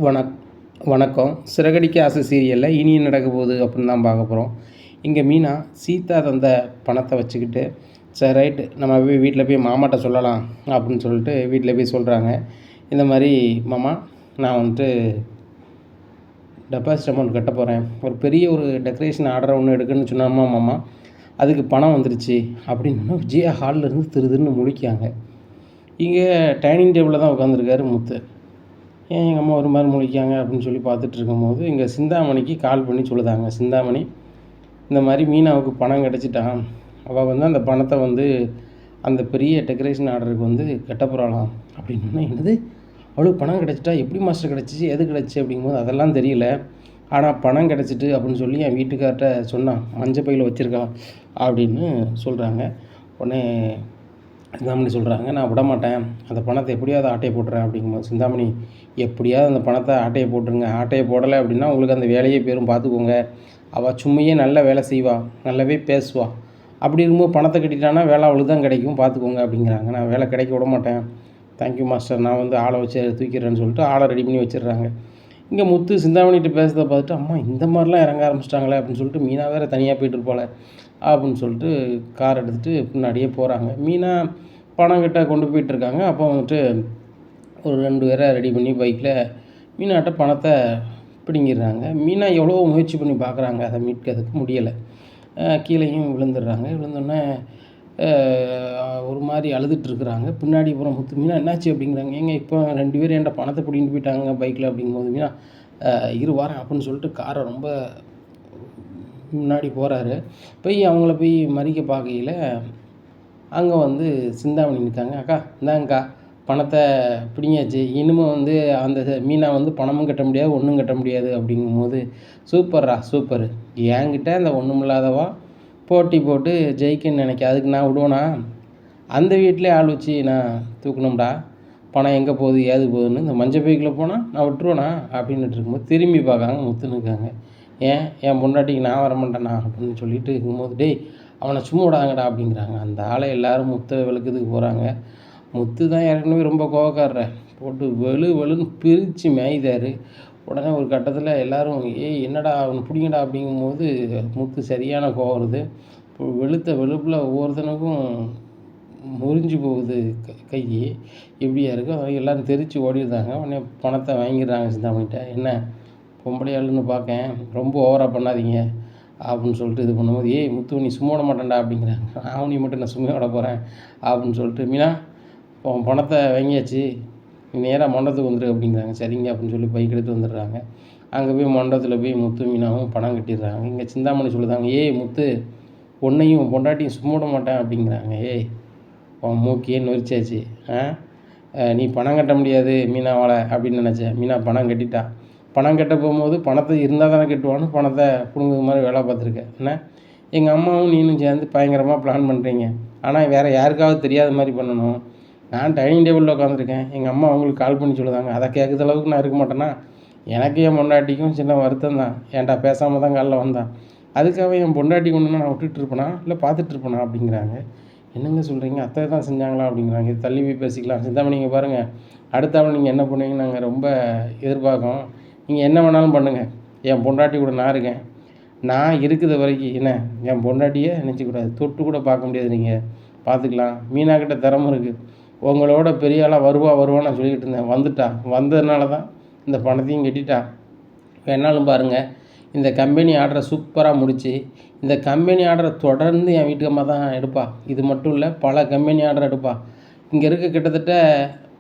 வணக் வணக்கம். சிறகடிக்க ஆசை சீரியலில் இனி நடக்க போகுது அப்படின்னு தான் பார்க்க போகிறோம். இங்கே மீனா சீதா தந்த பணத்தை வச்சுக்கிட்டு, சரி ரைட்டு நம்ம போய் வீட்டில் போய் மாமாட்ட சொல்லலாம் அப்படின்னு சொல்லிட்டு வீட்டில் போய் சொல்கிறாங்க. இந்த மாதிரி மாமா, நான் வந்துட்டு டெபாசிட் அமௌண்ட் கட்ட போகிறேன், ஒரு பெரிய டெக்கரேஷன் ஆர்டர் ஒன்று எடுக்குன்னு சொன்னாமா மாமா, அதுக்கு பணம் வந்துருச்சு அப்படின்னு விஜயா ஹாலிலேருந்து திருன்னு முழிக்காங்க. இங்கே டைனிங் டேபிளில் தான் உட்காந்துருக்காரு முத்து. ஏன் எங்கள் அம்மா ஒரு மாதிரி முழிக்காங்க அப்படின்னு சொல்லி பார்த்துட்டு இருக்கும்போது இங்கே சிந்தாமணிக்கு கால் பண்ணி சொல்லுதாங்க. சிந்தாமணி, இந்த மாதிரி மீனாவுக்கு பணம் கிடச்சிட்டான், அவள் வந்து அந்த பணத்தை வந்து அந்த பெரிய டெக்கரேஷன் ஆர்டருக்கு வந்து கட்ட போகிறாளாம் அப்படின்னா. என்னது, அவளுக்கு பணம் கிடச்சிட்டா? எப்படி மாஸ்டர் கிடச்சிச்சு, எது கிடச்சி அப்படிங்கும்போது அதெல்லாம் தெரியல, ஆனால் பணம் கிடச்சிட்டு அப்படின்னு சொல்லி என் வீட்டுக்கார்ட்ட சொன்னான், மஞ்சள் பையில் வச்சுருக்கான் அப்படின்னு சொல்கிறாங்க. உடனே சிந்தாமணி சொல்கிறாங்க, நான் விட மாட்டேன், அந்த பணத்தை எப்படியாவது ஆட்டையை போட்டுறேன் அப்படிங்கும்போது சிந்தாமணி, எப்படியாவது அந்த பணத்தை ஆட்டையை போட்டுருங்க, ஆட்டையை போடலை அப்படின்னா உங்களுக்கு அந்த வேலையே பேரும் பார்த்துக்கோங்க, அவள் சும்மையே நல்ல வேலை செய்வாள், நல்லாவே பேசுவாள், அப்படி இருக்கும்போது பணத்தை கட்டிட்டானா வேலை அவளுக்கு தான் கிடைக்கும், பார்த்துக்கோங்க அப்படிங்கிறாங்க. நான் வேலை கிடைக்க விட மாட்டேன், தேங்க்யூ மாஸ்டர், நான் வந்து ஆளை வச்சு தூக்கிறேன்னு சொல்லிட்டு ஆளை ரெடி பண்ணி வச்சிடுறாங்க. இங்கே முத்து சிந்தாமணிகிட்ட பேசுகிறத பார்த்துட்டு, அம்மா இந்த மாதிரிலாம் இறங்க ஆரம்பிச்சிட்டாங்களே அப்படின்னு சொல்லிட்டு மீனா வேறு தனியாக போய்ட்டு இருப்பாள் அப்படின்னு சொல்லிட்டு கார் எடுத்துகிட்டு பின்னாடியே போகிறாங்க. மீனா பணம் கிட்ட கொண்டு போயிட்டுருக்காங்க. அப்போ வந்துட்டு ஒரு 2 பேரை ரெடி பண்ணி பைக்கில் மீனாட்ட பணத்தை பிடுங்கிடுறாங்க. மீனா எவ்வளோ முயற்சி பண்ணி பார்க்குறாங்க, அதை மீட்கிறதுக்கு முடியலை. கீழேயும் விழுந்துடுறாங்க. விழுந்தோடனே ஒரு மாதிரி அழுதுட்டுருக்குறாங்க. பின்னாடி போகிற முத்து, மீனா என்னாச்சு அப்படிங்கிறாங்க. ஏங்க இப்போ 2 பேர் என்கிட்ட பணத்தை பிடிங்கிட்டு போயிட்டாங்க பைக்கில் அப்படிங்கும்போது, மீனா இரு வாரேன் அப்படின்னு சொல்லிட்டு காரை ரொம்ப முன்னாடி போகிறாரு. போய் அவங்கள போய் மறிக்க பார்க்கையில் அங்கே வந்து சிந்தாமணி நிற்காங்க. அக்கா இந்தாங்கக்கா, பணத்தை பிடிங்கியாச்சு, இனிமேல் வந்து அந்த மீனா வந்து பணமும் கட்ட முடியாது, ஒன்றும் கட்ட முடியாது அப்படிங்கும்போது, சூப்பர்ரா சூப்பர், என்கிட்ட அந்த ஒன்றும் இல்லாதவா போட்டி போட்டு ஜெயிக்கன்னு நினைக்க, அதுக்கு நான் விடுவேனா? அந்த வீட்டிலே ஆள் வச்சு நான் தூக்கணும்டா, பணம் எங்கே போகுது ஏது போகுதுன்னு, இந்த மஞ்சள் பைக்கில் போனால் நான் விட்டுருவேனா அப்படின்ட்டு இருக்கும்போது திரும்பி பார்க்காங்க. முத்துன்னு இருக்காங்க. ஏன் என் பொண்டாட்டிக்கு நான் வரமாட்டேனா அப்படின்னு சொல்லிட்டு இருக்கும்போது, டேய் அவனை சும்மா விடாங்கடா அப்படிங்கிறாங்க. அந்த ஆளை எல்லோரும் முத்தை விளக்குறதுக்கு போகிறாங்க. முத்து தான் ஏற்கனவே ரொம்ப கோவக்காரரை போட்டு வெளுன்னு பிரித்து மேய்தார். உடனே ஒரு கட்டத்தில் எல்லோரும், ஏய் என்னடா அவனை பிடிங்கடா அப்படிங்கும்போது முத்து சரியான கோவம் வருது. வெளுத்த வெளுப்பில் ஒவ்வொருத்தனுக்கும் முறிஞ்சு போகுது கை, இப்படியா இருக்குது. அதனால் எல்லோரும் தெரித்து ஓடிடுறாங்க. உடனே பணத்தை வாங்கிடுறாங்க சிந்தாமணிகிட்ட. என்ன பொம்பளை ஆளுன்னு பார்க்கேன், ரொம்ப ஓவராக பண்ணாதீங்க அப்படின்னு சொல்லிட்டு இது பண்ணும்போது, ஏய் முத்து நீ சும்மா விட மாட்டேன்டா அப்படிங்கிறாங்க. அவனையும் மட்டும் நான் சும்மா விட போகிறேன் அப்படின்னு சொல்லிட்டு, மீனா பணத்தை வாங்கியாச்சு, நீ நேராக மண்டபத்துக்கு வந்துடு அப்படிங்கிறாங்க. சரிங்க அப்படின்னு சொல்லி பைக் எடுத்து வந்துடுறாங்க. அங்கே போய் மண்டபத்தில் போய் முத்து மீனாவும் பணம் கட்டிடுறாங்க. இங்கே சிந்தாமணி சொல்லுதாங்க, ஏய் முத்து, உன்னையும் பொண்டாட்டியும் சும்மா விட மாட்டேன் அப்படிங்கிறாங்க. ஏய் உன் மூக்கியே நொறிச்சாச்சு, நீ பணம் கட்ட முடியாது மீனாவால் அப்படின்னு நினச்சேன். மீனா பணம் கட்டிட்டா. பணம் கட்ட போகும்போது பணத்தை இருந்தால் தானே கட்டுவான்னு பணத்தை பிடுங்குறது மாதிரி வேலை பார்த்துருக்கேன். என்ன எங்கள் அம்மாவும் நீனும் சேர்ந்து பயங்கரமாக பிளான் பண்ணுறீங்க, ஆனால் வேறு யாருக்காவது தெரியாத மாதிரி பண்ணணும். நான் டைனிங் டேபிளில் உட்காந்துருக்கேன், எங்கள் அம்மா அவங்களுக்கு கால் பண்ணி சொல்லுதாங்க, அதை கேட்குற அளவுக்கு நான் இருக்க மாட்டேன்னா? எனக்கு என் பொண்டாட்டிக்கும் சின்ன வருத்தம் தான், ஏன்டா பேசாமல் தான் காலைல வந்தான், அதுக்காக என் பொண்டாட்டி கொண்டுன்னா நான் விட்டுட்டு இருப்பேனா இல்லை பார்த்துட்டு இருப்பேனா அப்படிங்கிறாங்க. என்னங்க சொல்கிறீங்க, அத்தை தான் செஞ்சாங்களா அப்படிங்கிறாங்க. இது தள்ளி போய் பேசிக்கலாம். சிந்தாமணி நீங்கள் பாருங்கள், அடுத்தாலும் நீங்கள் என்ன பண்ணுவீங்கன்னு நாங்கள் ரொம்ப எதிர்பார்க்கோம். நீங்கள் என்ன வேணாலும் பண்ணுங்கள், என் பொண்டாட்டி கூட நான் இருக்கேன், நான் இருக்கிற வரைக்கும் என்ன என் பொண்டாட்டியே நினச்சிக்கூடாது, தொட்டு கூட பார்க்க முடியாது, நீங்கள் பார்த்துக்கலாம். மீனாக்கிட்ட திறமை இருக்குது, உங்களோட பெரிய ஆளாக வருவான்னு நான் சொல்லிக்கிட்டு இருந்தேன், வந்துட்டா, வந்ததுனால தான் இந்த பணத்தையும் கட்டிட்டா. வேணாலும் பாருங்கள், இந்த கம்பெனி ஆர்டரை சூப்பராக முடித்து, இந்த கம்பெனி ஆர்டரை தொடர்ந்து என் வீட்டுக்கம்மா தான் எடுப்பாள். இது மட்டும் இல்லை, பல கம்பெனி ஆர்டர் எடுப்பாள். இங்கே இருக்க கிட்டத்தட்ட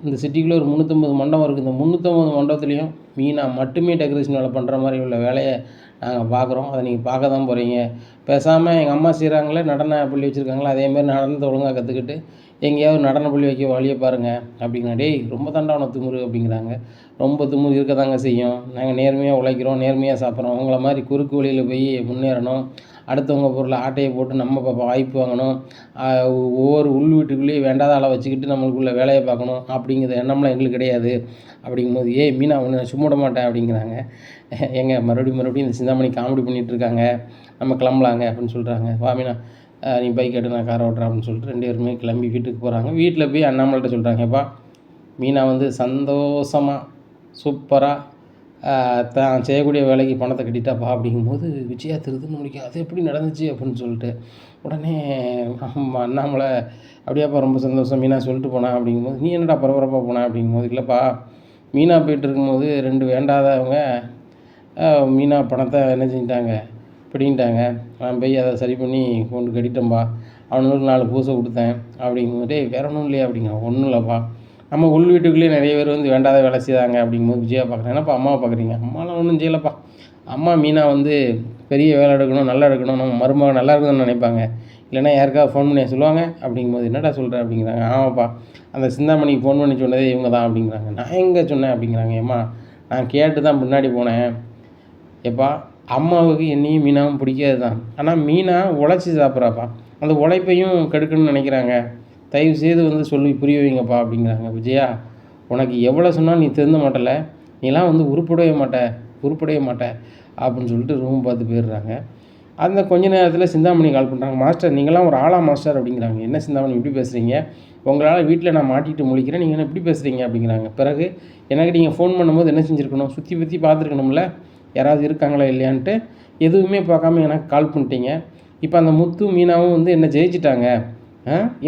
இந்த சிட்டிக்குள்ளே ஒரு 350 மண்டபம் இருக்குது. இந்த 350 மண்டபத்துலேயும் மீனா மட்டுமே டெக்கரேஷன் வேலை பண்ணுற மாதிரி உள்ள வேலையை நாங்கள் பார்க்குறோம். அதை நீங்கள் பார்க்க தான் போகிறீங்க. பேசாமல் எங்கள் அம்மா செய்கிறாங்களே, நடன பள்ளி வச்சுருக்காங்களே, அதேமாதிரி நடனத்தை ஒழுங்காக கற்றுக்கிட்டு எங்கேயாவது நடன பள்ளி வைக்க வழியை பாருங்கள் அப்படிங்கிற. டேய் ரொம்ப தண்டான திமுரு அப்படிங்கிறாங்க. ரொம்ப திமுரு இருக்க தாங்க செய்யும், நாங்கள் நேர்மையாக உழைக்கிறோம், நேர்மையாக சாப்பிட்றோம், உங்களை மாதிரி குறுக்கு வழியில் போய் முன்னேறணும், அடுத்தவங்க பொருளை ஆட்டையை போட்டு நம்ம வாய்ப்பு வாங்கணும், ஒவ்வொரு உள் வீட்டுக்குள்ளேயும் வேண்டாத ஆளை வச்சுக்கிட்டு நம்மளுக்குள்ள வேலையை பார்க்கணும் அப்படிங்கிற எண்ணம்லாம் எங்களுக்கு கிடையாது அப்படிங்கும்போது, ஏய் மீனா ஒன்று சும்மா விட மாட்டேன் அப்படிங்கிறாங்க. ஏங்க மறுபடியும் இந்த சிந்தாமணி காமெடி பண்ணிகிட்ருக்காங்க, நம்ம கிளம்பலாங்க அப்படின்னு சொல்கிறாங்க. வா மீனா, நீ பைக் எடு, நான் காரை ஓட்டுறேன் அப்படின்னு சொல்லிட்டு 2 பேருமே கிளம்பி வீட்டுக்கு போகிறாங்க. வீட்டில் போய் அண்ணாமலைகிட்ட சொல்கிறாங்க, எப்பா மீனா வந்து சந்தோஷமாக சூப்பராக தான் செய்யக்கூடிய வேலைக்கு பணத்தை கட்டிட்டாப்பா அப்படிங்கும்போது விஜயா திருதுன்னு முடிக்கும். அது எப்படி நடந்துச்சு அப்படின்னு சொல்லிட்டு உடனே அண்ணாமலை அப்படியாப்பா ரொம்ப சந்தோஷம் மீனா சொல்லிட்டு போனேன் அப்படிங்கும்போது, நீ என்னடா பரபரப்பாக போனேன் அப்படிங்கும்போது, இல்லைப்பா மீனா போயிட்டு இருக்கும்போது 2 வேண்டாதவங்க மீனா பணத்தை என்ன செஞ்சிட்டாங்க பிடிங்கிட்டாங்க. நான் போய் அதை சரி பண்ணி கொண்டு கட்டிட்டேன்பா. அவனுங்களுக்கு 4 பூசை கொடுத்தேன் அப்படிங்கும்போது, டேய் வேற ஒன்றும் இல்லையா அப்படிங்கிறான். ஒன்றும் இல்லைப்பா, நம்ம உள் வீட்டுக்குள்ளேயே நிறைய பேர் வந்து வேண்டாத வேலை செய்தாங்க அப்படிங்கும்போது விஜயா பார்க்குறேன். என்னப்பா அம்மாவை பார்க்குறீங்க? அம்மாலாம் ஒன்றும் செய்யலப்பா. அம்மா மீனா வந்து பெரிய வேலை எடுக்கணும், நல்லா எடுக்கணும், நம்ம மருமகன் நல்லா இருக்குதுன்னு நினைப்பாங்க. இல்லைன்னா யாருக்காவது ஃபோன் பண்ணி சொல்லுவாங்க அப்படிங்கும்போது, என்னடா சொல்கிற அப்படிங்கிறாங்க. ஆமாப்பா, அந்த சிந்தாமணிக்கு ஃபோன் பண்ணி சொன்னதே இவங்க தான் அப்படிங்கிறாங்க. நான் எங்கே சொன்னேன் அப்படிங்கிறாங்க. ஏம்மா நான் கேட்டு தான் முன்னாடி போனேன். எப்பா அம்மாவுக்கு என்னையும் மீனாவும் பிடிக்காது தான். ஆனால் மீனா உழைச்சி சாப்பிட்றாப்பா. அந்த உழைப்பையும் கெடுக்கணும்னு நினைக்கிறாங்க. தயவுசெய்து வந்து சொல்லி புரிய வைங்கப்பா அப்படிங்கிறாங்க. விஜயா உனக்கு எவ்வளோ சொன்னாலும் நீ திருந்த மாட்டல, நீலாம் வந்து உருப்படவே மாட்ட அப்படின்னு சொல்லிட்டு ரூம் பார்த்து போயிடுறாங்க. அந்த கொஞ்ச நேரத்தில் சிந்தாமணி கால் பண்ணுறாங்க. மாஸ்டர் நீங்களாம் ஒரு ஆளா மாஸ்டர் அப்படிங்கிறாங்க. என்ன சிந்தாமணி இப்படி பேசுகிறீங்க? உங்களால் வீட்டில் நான் மாட்டிட்டு முழிக்கிறேன், நீங்கள் என்ன இப்படி பேசுகிறீங்க அப்படிங்கிறாங்க. பிறகு எனக்கு நீங்கள் ஃபோன் பண்ணும்போது என்ன செஞ்சுருக்கணும்? சுற்றி பார்த்துருக்கணும்ல, யாராவது இருக்காங்களா இல்லையான்ட்டு. எதுவுமே பார்க்காம எனக்கு கால் பண்ணிட்டீங்க. இப்போ அந்த முத்து மீனாவும் வந்து என்னை ஜெயிச்சிட்டாங்க.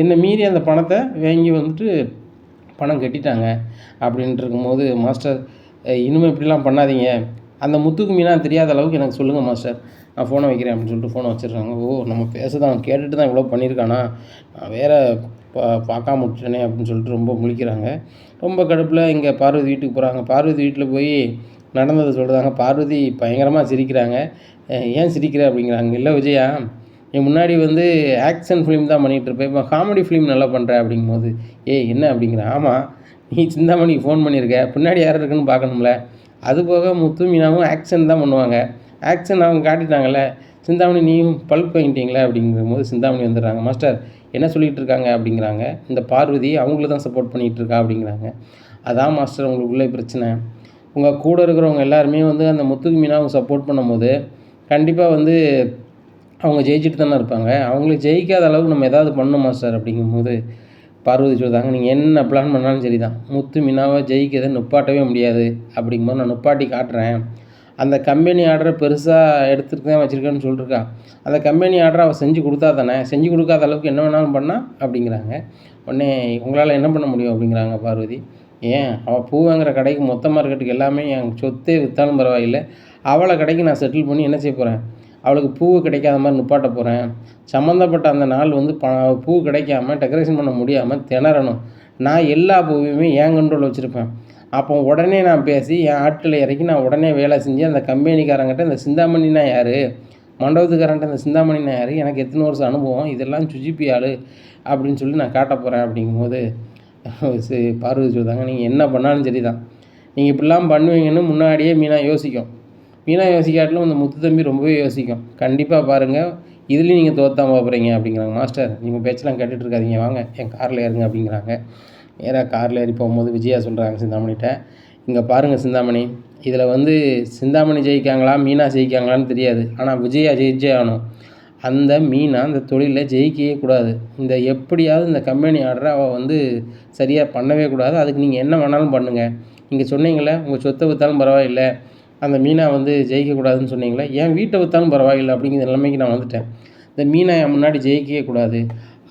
என்னை மீறி அந்த பணத்தை வாங்கி வந்துட்டு பணம் கட்டிட்டாங்க அப்படின்ட்டு இருக்கும்போது, மாஸ்டர் இனிமேல் இப்படிலாம் பண்ணாதீங்க. அந்த முத்துக்கு மீனா தெரியாத அளவுக்கு எனக்கு சொல்லுங்கள் மாஸ்டர், நான் ஃபோனை வைக்கிறேன் அப்படின்னு சொல்லிட்டு ஃபோனை வச்சிடுறாங்க. ஓ நம்ம பேசதான் கேட்டுட்டு தான் இவ்வளோ பண்ணியிருக்கானா, நான் வேறு பார்க்காம விட்டுட்டேனே அப்படின்னு சொல்லிட்டு ரொம்ப முழிக்கிறாங்க. ரொம்ப கடுப்பில் இங்கே பார்வதி வீட்டுக்கு போகிறாங்க. பார்வதி வீட்டில் போய் நடந்ததை சொல்கிறாங்க. பார்வதி பயங்கரமாக சிரிக்கிறாங்க. ஏன் சிரிக்கிற அப்படிங்கிறாங்க. இல்லை விஜயா, நீ முன்னாடி வந்து ஆக்ஷன் ஃபிலிம் தான் பண்ணிகிட்ருப்பேன், இப்போ காமெடி ஃபிலிம் நல்லா பண்ணுற அப்படிங்கும்போது, ஏய் என்ன அப்படிங்கிறேன். ஆமாம் நீ சிந்தாமணிக்கு ஃபோன் பண்ணியிருக்க, பின்னாடி யார் இருக்குன்னு பார்க்கணும்ல. அதுபோக முத்து மீனாவும் ஆக்ஷன் தான் பண்ணுவாங்க. ஆக்ஷன் அவங்க காட்டிட்டாங்கல்ல. சிந்தாமணி நீயும் பல்ப் வாங்கிட்டீங்களே அப்படிங்கும்போது சிந்தாமணி வந்துடுறாங்க. மாஸ்டர் என்ன சொல்லிகிட்டு இருக்காங்க அப்படிங்கிறாங்க. இந்த பார்வதி அவங்களுக்கு தான் சப்போர்ட் பண்ணிகிட்டு இருக்கா அப்படிங்கிறாங்க. அதான் மாஸ்டர் உங்களுக்குள்ளே பிரச்சனை. உங்கள் கூட இருக்கிறவங்க எல்லாருமே வந்து அந்த முத்துக்கு மீனாவுக்கு சப்போர்ட் பண்ணும்போது கண்டிப்பாக வந்து அவங்க ஜெயிச்சுட்டு தானே இருப்பாங்க. அவங்களுக்கு ஜெயிக்காத அளவுக்கு நம்ம எதாவது பண்ணணும் மாஸ்டர் அப்படிங்கும்போது பார்வதி சொல்கிறாங்க, நீங்கள் என்ன பிளான் பண்ணாலும் சரி தான், முத்து மீனாவை ஜெயிக்கிறதை நிப்பாட்டவே முடியாது அப்படிங்கும்போது நான் நிப்பாட்டி காட்டுறேன். அந்த கம்பெனி ஆர்டரை பெருசாக எடுத்துகிட்டு தான் வச்சுருக்கேன்னு சொல்லியிருக்கா. அந்த கம்பெனி ஆர்டரை அவள் செஞ்சு கொடுத்தா தானே, செஞ்சு கொடுக்காத அளவுக்கு என்ன வேணாலும் பண்ணால் அப்படிங்கிறாங்க. உடனே உங்களால் என்ன பண்ண முடியும் அப்படிங்கிறாங்க பார்வதி. ஏன் அவள் பூ வாங்குகிற கடைக்கு மொத்த மார்க்கெட்டுக்கு எல்லாமே என் சொத்தே விற்றாலும் பரவாயில்லை, அவளை கடைக்கு நான் செட்டில் பண்ணி என்ன செய்ய போகிறேன், அவளுக்கு பூ கிடைக்காத மாதிரி நிப்பாட்ட போகிறேன். சம்மந்தப்பட்ட அந்த நாள் வந்து பூ கிடைக்காம டெக்கரேஷன் பண்ண முடியாமல் திணறணும். நான் எல்லா பூவையுமே என் கண்ட்ரோல் வச்சுருப்பேன். அப்போ உடனே நான் பேசி என் ஆட்களை இறக்கி நான் உடனே வேலை செஞ்சு அந்த கம்பெனிக்காரங்கிட்ட இந்த சிந்தாமணினா யார், மண்டபத்துக்காரன்ட்ட இந்த சிந்தாமணினா யார், எனக்கு எத்தனை வருஷம் அனுபவம், இதெல்லாம் சுஜிபி ஆள் அப்படின்னு சொல்லி நான் காட்ட போகிறேன் அப்படிங்கும்போது பார்வதி சொல்கிறாங்க, நீங்கள் என்ன பண்ணாலும் சரி தான், நீங்கள் இப்படிலாம் பண்ணுவீங்கன்னு முன்னாடியே மீனா யோசிக்கும். மீனா யோசிக்காட்டிலும் அந்த முத்து தம்பி ரொம்பவே யோசிக்கும். கண்டிப்பாக பாருங்கள், இதுலேயும் நீங்கள் தோற்றாம போகிறீங்க அப்படிங்கிறாங்க. மாஸ்டர் நீங்கள் பேச்செல்லாம் கேட்டுட்டு இருக்காதீங்க, வாங்க என் காரில் ஏறுங்க அப்படிங்கிறாங்க. நேராக காரில் ஏறி போகும்போது விஜயா சொல்கிறாங்க சிந்தாமணிகிட்ட, இங்கே பாருங்கள் சிந்தாமணி, இதில் வந்து சிந்தாமணி ஜெயிக்காங்களா மீனா ஜெயிக்காங்களான்னு தெரியாது, ஆனால் விஜயா ஜெயிச்சே ஆகணும். அந்த மீனா அந்த தொழிலில் ஜெயிக்கவே கூடாது. இந்த எப்படியாவது இந்த கம்பெனி ஆர்டரை அவள் வந்து சரியாக பண்ணவே கூடாது. அதுக்கு நீங்கள் என்ன வேணாலும் பண்ணுங்கள். நீங்கள் சொன்னீங்களே உங்கள் சொத்தை விற்றாலும் பரவாயில்லை, அந்த மீனா வந்து ஜெயிக்கக்கூடாதுன்னு சொன்னீங்களே, என் வீட்டை விற்றாலும் பரவாயில்லை அப்படிங்கிற நிலைமைக்கு நான் வந்துட்டேன். இந்த மீனா என் முன்னாடி ஜெயிக்கவே கூடாது.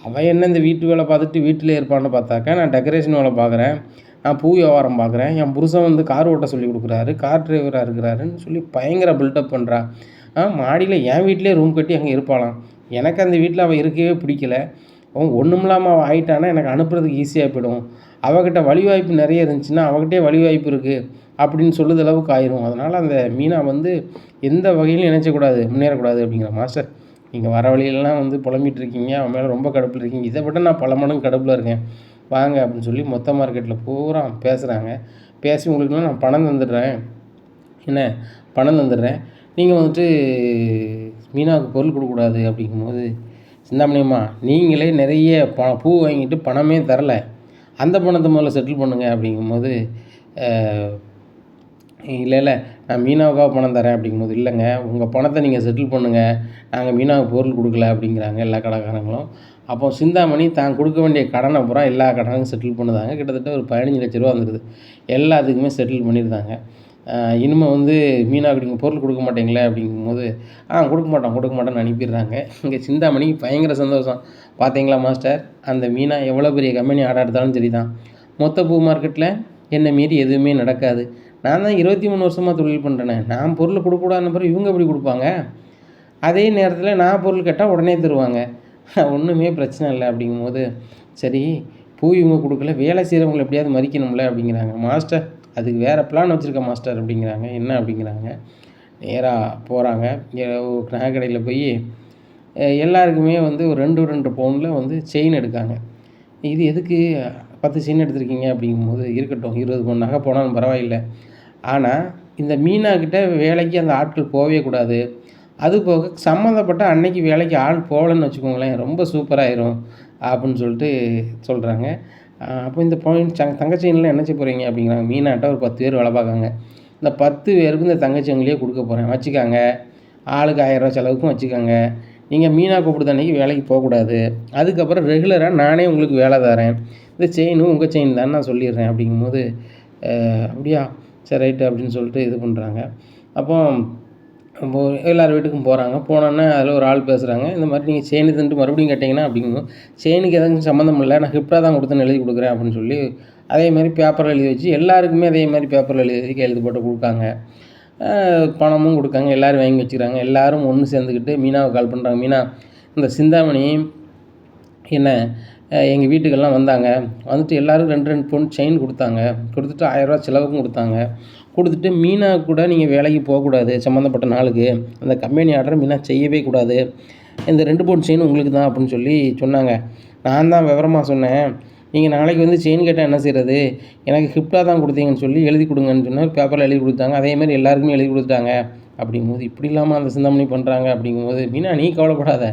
அவன் என்ன இந்த வீட்டு வேலை பார்த்துட்டு வீட்டிலே இருப்பான்னு பார்த்தாக்கா, நான் டெக்கரேஷன் வேலை பார்க்குறேன், நான் பூ வியாபாரம் பார்க்குறேன், என் புருஷன் வந்து கார் ஓட்ட சொல்லி கொடுக்குறாரு, கார் டிரைவராக இருக்கிறாருன்னு சொல்லி பயங்கர பில்டப் பண்ணுறா. மாடியில் என் வீட்டிலே ரூம் கட்டி அங்கே இருப்பாளாம். எனக்கு அந்த வீட்டில் அவள் இருக்கவே பிடிக்கல. அவன் ஒன்றும் இல்லாமல் அவள் ஆகிட்டானா எனக்கு அனுப்புறதுக்கு ஈஸியாக போயிடும். அவகிட்ட வழி வாய்ப்பு நிறைய இருந்துச்சுன்னா அவகிட்டே வழி வாய்ப்பு இருக்குது அப்படின்னு சொல்லுற அளவுக்கு ஆயிரும். அதனால் அந்த மீனா வந்து எந்த வகையிலும் நினைச்சக்கூடாது, முன்னேறக்கூடாது அப்படிங்கிற. மாஸ்டர் நீங்கள் வர வழியிலலாம் வந்து புலம்பிகிட்டு இருக்கீங்க, அவன் மேலே ரொம்ப கடுப்பில் இருக்கீங்க, இதை விட நான் பல மடங்கு கடுப்பில் இருக்கேன், வாங்க அப்படின்னு சொல்லி மொத்த மார்க்கெட்டில் பூரா பேசுகிறாங்க. பேசி உங்களுக்குலாம் நான் பணம் தந்துடுறேன், என்ன பணம் தந்துடுறேன், நீங்கள் வந்துட்டு மீனாவுக்கு பொருள் கொடுக்கக்கூடாது அப்படிங்கும்போது, சிந்தாமணியம்மா நீங்களே நிறைய பூ வாங்கிட்டு பணமே தரலை, அந்த பணத்தை முதல்ல செட்டில் பண்ணுங்கள் அப்படிங்கும்போது, இல்லை நான் மீனாவுக்காக பணம் தரேன் அப்படிங்கும்போது, இல்லைங்க உங்கள் பணத்தை நீங்கள் செட்டில் பண்ணுங்கள், நாங்கள் மீனாவுக்கு பொருள் கொடுக்கல அப்படிங்கிறாங்க எல்லா கடைக்காரங்களும். அப்போ சிந்தாமணி தான் கொடுக்க வேண்டிய கடனை பூரா எல்லா கடனும் செட்டில் பண்ணுதாங்க. கிட்டத்தட்ட ஒரு 15 லட்ச ரூபா வந்துடுது. எல்லாத்துக்குமே செட்டில் பண்ணியிருந்தாங்க. இனிமே வந்து மீனாவுக்கு நீங்கள் பொருள் கொடுக்க மாட்டீங்களே அப்படிங்கும்போது, கொடுக்க மாட்டோம்ன்னு அனுப்பிடுறாங்க. இங்கே சிந்தாமணிக்கு பயங்கர சந்தோஷம். பார்த்தீங்களா மாஸ்டர், அந்த மீனா எவ்வளோ பெரிய கம்பெனி ஆர்டர் எடுத்தாலும் சரி தான், மொத்த பூ மார்க்கெட்டில் என்னை மீறி எதுவுமே நடக்காது. நான் தான் 23 வருஷமாக தொழில் பண்ணுறேனே, நான் பொருள் கொடுக்கக்கூடாதுன்னு பிறகு இவங்க எப்படி கொடுப்பாங்க? அதே நேரத்தில் நான் பொருள் கேட்டால் உடனே தருவாங்க. ஒன்றுமே பிரச்சனை இல்லை அப்படிங்கும்போது, சரி பூ இவங்க கொடுக்கல, வேலை செய்கிறவங்கள எப்படியாவது மதிக்கணும்ல அப்படிங்கிறாங்க. மாஸ்டர் அதுக்கு வேறு பிளான் வச்சுருக்கேன் மாஸ்டர் அப்படிங்கிறாங்க. என்ன அப்படிங்கிறாங்க. நேராக போகிறாங்க. இங்கே நகை கடையில் போய் எல்லாருக்குமே வந்து ஒரு 2 பவுனில் வந்து செயின் எடுக்காங்க. இது எதுக்கு 10 செயின் எடுத்திருக்கீங்க அப்படிங்கும்போது, இருக்கட்டும் 20 பவுன் நகை போனாலும் பரவாயில்ல. ஆனால் இந்த மீனாக்கிட்ட வேலைக்கு அந்த ஆட்கள் போகவே கூடாது. அதுபோக சம்மந்தப்பட்ட அன்னைக்கு வேலைக்கு ஆள் போகலன்னு வச்சுக்கோங்களேன், ரொம்ப சூப்பராயிரும் அப்படின்னு சொல்லிட்டு சொல்கிறாங்க. அப்போ இந்த தங்க செயின்லாம் என்ன செய்ய போகிறீங்க அப்படிங்கிறாங்க. மீனாட்ட ஒரு 10 பேர் வேலை பார்க்காங்க. இந்த 10 பேருக்கும் இந்த தங்க செயின்லேயே கொடுக்க போகிறேன், வச்சுக்காங்க. ஆளுக்கு 1000 செலவுக்கும் வச்சுக்கோங்க. நீங்கள் மீனா கூப்பிடுற அன்றைக்கி வேலைக்கு போகக்கூடாது. அதுக்கப்புறம் ரெகுலராக நானே உங்களுக்கு வேலை தரேன். இந்த செயினும் உங்கள் செயின் தான் நான் சொல்லிடுறேன் அப்படிங்கும்போது, அப்படியா சரி ரைட்டு அப்படின்னு சொல்லிட்டு இது பண்ணுறாங்க. அப்போ எல்லார் வீட்டுக்கும் போகிறாங்க. போனோன்னே அதில் ஒரு ஆள் பேசுகிறாங்க. இந்த மாதிரி நீங்கள் செயின் தந்துட்டு மறுபடியும் கேட்டிங்கன்னா அப்படிங்கும்போது, செயினுக்கு எதுவும் சம்மந்தம் இல்லை, நான் கிஃப்ட்டாக தான் கொடுத்தேன்னு எழுதி கொடுக்குறேன் அப்படின்னு சொல்லி அதே மாதிரி பேப்பரில் எழுதி வச்சு எல்லாருக்குமே அதே மாதிரி பேப்பரில் எழுதி கையெழுத்து போட்டு கொடுக்காங்க. பணமும் கொடுக்காங்க. எல்லோரும் வாங்கி வச்சுக்கிறாங்க. எல்லோரும் ஒன்று சேர்ந்துக்கிட்டு மீனாவை கால் பண்ணுறாங்க. மீனா, இந்த சிந்தாமணி என்ன எங்கள் வீட்டுக்கெல்லாம் வந்தாங்க. வந்துட்டு எல்லோரும் 2 பவுன் செயின் கொடுத்தாங்க. கொடுத்துட்டு 1000 செலவுக்கும் கொடுத்துட்டு மீனா கூட நீங்கள் வேலைக்கு போகக்கூடாது சம்மந்தப்பட்ட நாளுக்கு. அந்த கம்பெனி ஆர்டர் மீனா செய்யவே கூடாது. இந்த 2 பவுன் செயின் உங்களுக்கு தான் அப்படின்னு சொல்லி சொன்னாங்க. நான் தான் விவரமாக சொன்னேன். நீங்கள் நாளைக்கு வந்து செயின் கேட்டால் என்ன செய்கிறது? எனக்கு கிஃப்ட்டாக தான் கொடுத்தீங்கன்னு சொல்லி எழுதி கொடுங்கன்னு சொன்னால் பேப்பரில் எழுதி கொடுத்தாங்க. அதேமாதிரி எல்லாருக்குமே எழுதி கொடுத்துட்டாங்க. அப்படிங்கும்போது இப்படி இல்லாமல் அந்த சிந்தாமணி பண்ணுறாங்க அப்படிங்கும்போது, மீனா நீ கவலைப்படாத,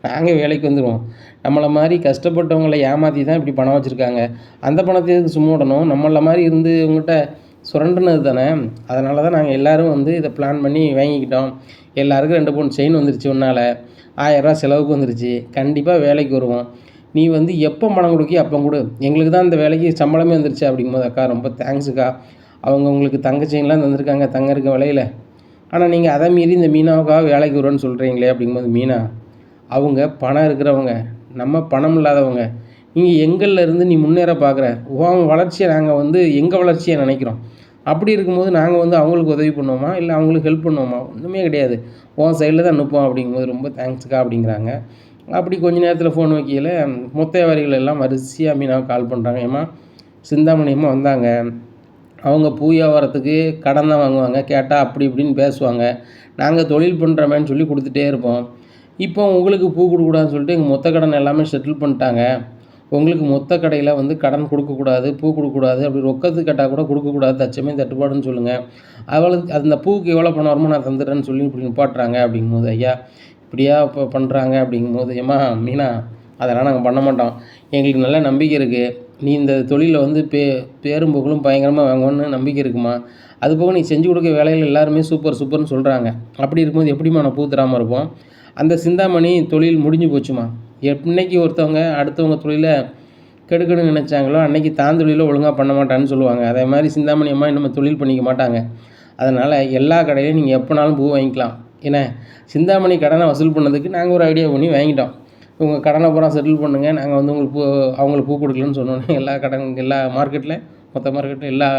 நாங்கள் வேலைக்கு வந்துடுவோம். நம்மளை மாதிரி கஷ்டப்பட்டவங்களை ஏமாற்றி தான் இப்படி பணம் வச்சுருக்காங்க. அந்த பணத்தை எதுக்கு சும்மா விடணும்? நம்மள மாதிரி இருந்து உங்கள்கிட்ட சுரண்டுனது தானே. அதனால தான் நாங்கள் எல்லோரும் வந்து இதை பிளான் பண்ணி வாங்கிக்கிட்டோம். எல்லாருக்கும் 2 பவுன் செயின் வந்துருச்சு உன்னால். 1000 செலவுக்கு வந்துருச்சு. கண்டிப்பாக வேலைக்கு வருவோம். நீ வந்து எப்போ பணம் கொடுக்கியோ அப்போ கொடு. எங்களுக்கு தான் இந்த வேலைக்கு சம்பளமே வந்துருச்சு அப்படிங்கும்போது, அக்கா ரொம்ப தேங்க்ஸுக்கா, அவங்க உங்களுக்கு தங்க செயின்லாம் தந்திருக்காங்க தங்க இருக்க விலையில். ஆனால் நீங்கள் அதை மீறி இந்த மீனாவுக்காக வேலைக்கு வருவேன்னு சொல்கிறீங்களே அப்படிங்கும்போது, மீனா அவங்க பணம் இருக்கிறவங்க, நம்ம பணம் இல்லாதவங்க. நீங்கள் எங்களில் இருந்து நீ முன்னேற பார்க்குற, உன் வளர்ச்சியை நாங்கள் வந்து எங்கள் வளர்ச்சியை நினைக்கிறோம். அப்படி இருக்கும்போது நாங்கள் வந்து அவங்களுக்கு உதவி பண்ணுவோமா, இல்லை அவங்களுக்கு ஹெல்ப் பண்ணுவோமா? ஒன்றுமே கிடையாது. உன் சைடில் தான் அனுப்புவோம் அப்படிங்கும்போது, ரொம்ப தேங்க்ஸுக்கா அப்படிங்கிறாங்க. அப்படி கொஞ்ச நேரத்தில் ஃபோன் வைக்கையில் மொத்த வியாபாரிகள் எல்லாம் வரிசையாக மீனாவுக்கு கால் பண்ணுறாங்க. ஏம்மா சிந்தாமணி அம்மா வந்தாங்க, அவங்க பூ வியாபாரத்துக்கு கடன் தான் வாங்குவாங்க, கேட்டால் அப்படி இப்படின்னு பேசுவாங்க. நாங்கள் தொழில் பண்ணுறோமேன்னு சொல்லி கொடுத்துட்டே இருப்போம். இப்போ உங்களுக்கு பூ கொடுக்கக்கூடாதுன்னு சொல்லிட்டு எங்கள் மொத்த கடன் எல்லாமே செட்டில் பண்ணிட்டாங்க. உங்களுக்கு மொத்த கடையில் வந்து கடன் கொடுக்கக்கூடாது, பூ கொடுக்கக்கூடாது, அப்படி ரொக்கத்துக்கு கேட்டால் கூட கொடுக்கக்கூடாது, தற்சமயம் தட்டுப்பாடுன்னு சொல்லுங்கள். அவளுக்கு அந்த பூவுக்கு எவ்வளோ பணம் வருமோ நான் தந்துடுறேன்னு சொல்லி இப்படி நிப்பாட்டுறாங்க அப்படிங்கும்போது, ஐயா இப்படியா இப்போ பண்ணுறாங்க அப்படிங்கும்போது, ஏம்மா மீனா அதெல்லாம் நாங்கள் பண்ண மாட்டோம். எங்களுக்கு நல்ல நம்பிக்கை இருக்குது. நீ இந்த தொழிலில் வந்து பேரும் புகழும் பயங்கரமாக வாங்குவோன்னு நம்பிக்கை இருக்குமா. அதுபோக நீ செஞ்சு கொடுக்க வேலையில் எல்லாருமே சூப்பர் சூப்பர்னு சொல்கிறாங்க. அப்படி இருக்கும்போது எப்படிம்மா நான் பூ தராமல் இருப்போம்? அந்த சிந்தாமணி தொழில் முடிஞ்சு போச்சுமா. என்னைக்கு ஒருத்தவங்க அடுத்தவங்க தொழிலை கெடுக்கணும்னு நினச்சாங்களோ அன்றைக்கி தான் தொழிலை ஒழுங்காக பண்ண மாட்டான்னு சொல்லுவாங்க. அதே மாதிரி சிந்தாமணி அம்மா இன்னும் தொழில் பண்ணிக்க மாட்டாங்க. அதனால் எல்லா கடையிலையும் நீங்கள் எப்போனாலும் பூ வாங்கிக்கலாம். ஏன்னா சிந்தாமணி கடனை வசூல் பண்ணதுக்கு நாங்கள் ஒரு ஐடியா பண்ணி வாங்கிட்டோம். உங்கள் கடனை பூரா செட்டில் பண்ணுங்கள், நாங்கள் வந்து உங்களுக்கு அவங்களுக்கு பூ கொடுக்கலன்னு சொன்னோன்னே எல்லா மார்க்கெட்டில் மொத்த மார்க்கெட்டில் எல்லா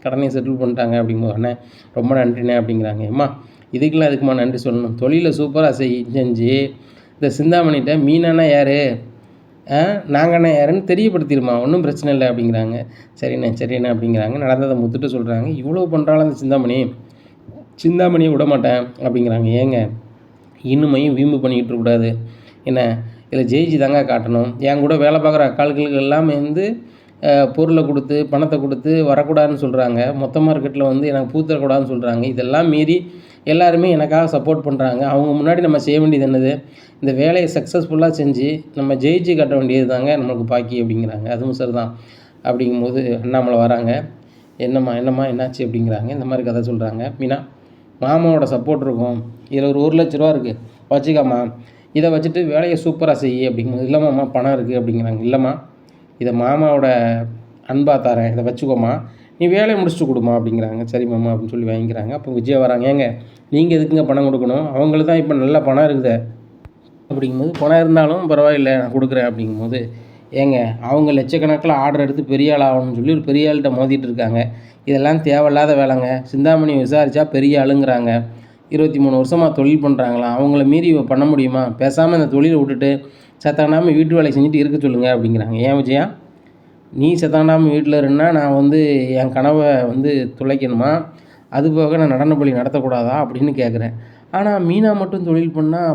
கடனையும் செட்டில் பண்ணிட்டாங்க அப்படிங்கும்போது, அண்ணே ரொம்ப நன்றிண்ணே அப்படிங்கிறாங்க. அம்மா இதுக்கெல்லாம் எதுக்குமா நன்றி சொல்லணும்? தொழிலை சூப்பராக செஞ்சு இந்த சிந்தாமணிகிட்ட மீனானா யார், நாங்கண்ணா யாருன்னு தெரியப்படுத்திடுமா, ஒன்றும் பிரச்சனை இல்லை அப்படிங்கிறாங்க. சரிண்ணே அப்படிங்கிறாங்க. நடந்ததை முத்துட்டு சொல்கிறாங்க. இவ்வளோ பண்ணுறாலும் அந்த சிந்தாமணியை விட மாட்டேன் அப்படிங்கிறாங்க. ஏங்க இன்னுமையும் வீம்பு பண்ணிக்கிட்டு இருக்கக்கூடாது. என்ன இதில் ஜெயிச்சு தாங்க காட்டணும். என் கூட வேலை பார்க்குற அக்காள்களுக்கு எல்லாமே வந்து பொருளை கொடுத்து பணத்தை கொடுத்து வரக்கூடாதுன்னு சொல்கிறாங்க. மொத்த மார்க்கெட்டில் வந்து எனக்கு பூ தரக்கூடாதுன்னு சொல்கிறாங்க. இதெல்லாம் மீறி எல்லாருமே எனக்காக சப்போர்ட் பண்ணுறாங்க. அவங்க முன்னாடி நம்ம செய்ய வேண்டியது என்னது, இந்த வேலையை சக்ஸஸ்ஃபுல்லாக செஞ்சு நம்ம ஜெயிச்சு காட்ட வேண்டியது தாங்க நம்மளுக்கு பாக்கி அப்படிங்கிறாங்க. அதுவும் சரி தான். அப்படிங்கும்போது அண்ணாமலை வராங்க. என்னம்மா என்னாச்சு அப்படிங்கிறாங்க. இந்த மாதிரி கதை சொல்கிறாங்க. மீனா மாமாவோட சப்போர்ட் இருக்கும், இதில் ஒரு 1,00,000 ரூபா இருக்குது, வச்சுக்காம்மா, இதை வச்சுட்டு வேலையை சூப்பராக செய்ய அப்படிங்கும்போது, இல்லைம்மா பணம் இருக்குது அப்படிங்கிறாங்க. இல்லைம்மா இதை மாமாவோட அன்பாக தரேன், இதை வச்சுக்கோமா, நீ வேலையை முடிச்சுட்டு கொடுமா அப்படிங்கிறாங்க. சரி மாமா அப்படின்னு சொல்லி வாங்கிக்கிறாங்க. அப்போ விஜயா வராங்க. ஏங்க நீங்கள் எதுக்குங்க பணம் கொடுக்கணும், அவங்களுக்கு தான் இப்போ நல்ல பணம் இருக்குதே அப்படிங்கும்போது, பணம் இருந்தாலும் பரவாயில்லை நான் கொடுக்குறேன் அப்படிங்கும்போது, ஏங்க அவங்க லட்சக்கணக்கில் ஆர்டர் எடுத்து பெரிய ஆள் ஆகணும்னு சொல்லி ஒரு பெரிய ஆள்கிட்ட மோதிட்டு இருக்காங்க. இதெல்லாம் தேவையில்லாத வேலைங்க. சிந்தாமணி விசாரித்தா பெரிய ஆளுங்கிறாங்க. 23 வருஷமாக தொழில் பண்ணுறாங்களாம். அவங்கள மீறி பண்ண முடியுமா? பேசாமல் இந்த தொழிலை விட்டுட்டு சத்தனாமல் வீட்டு வேலை செஞ்சுட்டு இருக்க சொல்லுங்க அப்படிங்கிறாங்க. ஏன் விஜயா, நீ சத்தனாமல் வீட்டில் இருந்தா நான் வந்து என் கனவை வந்து துளைக்கணுமா? அதுபோக நான் நடன பள்ளி நடத்தக்கூடாதா அப்படின்னு கேட்குறேன். ஆனால் மீனா மட்டும் தொழில்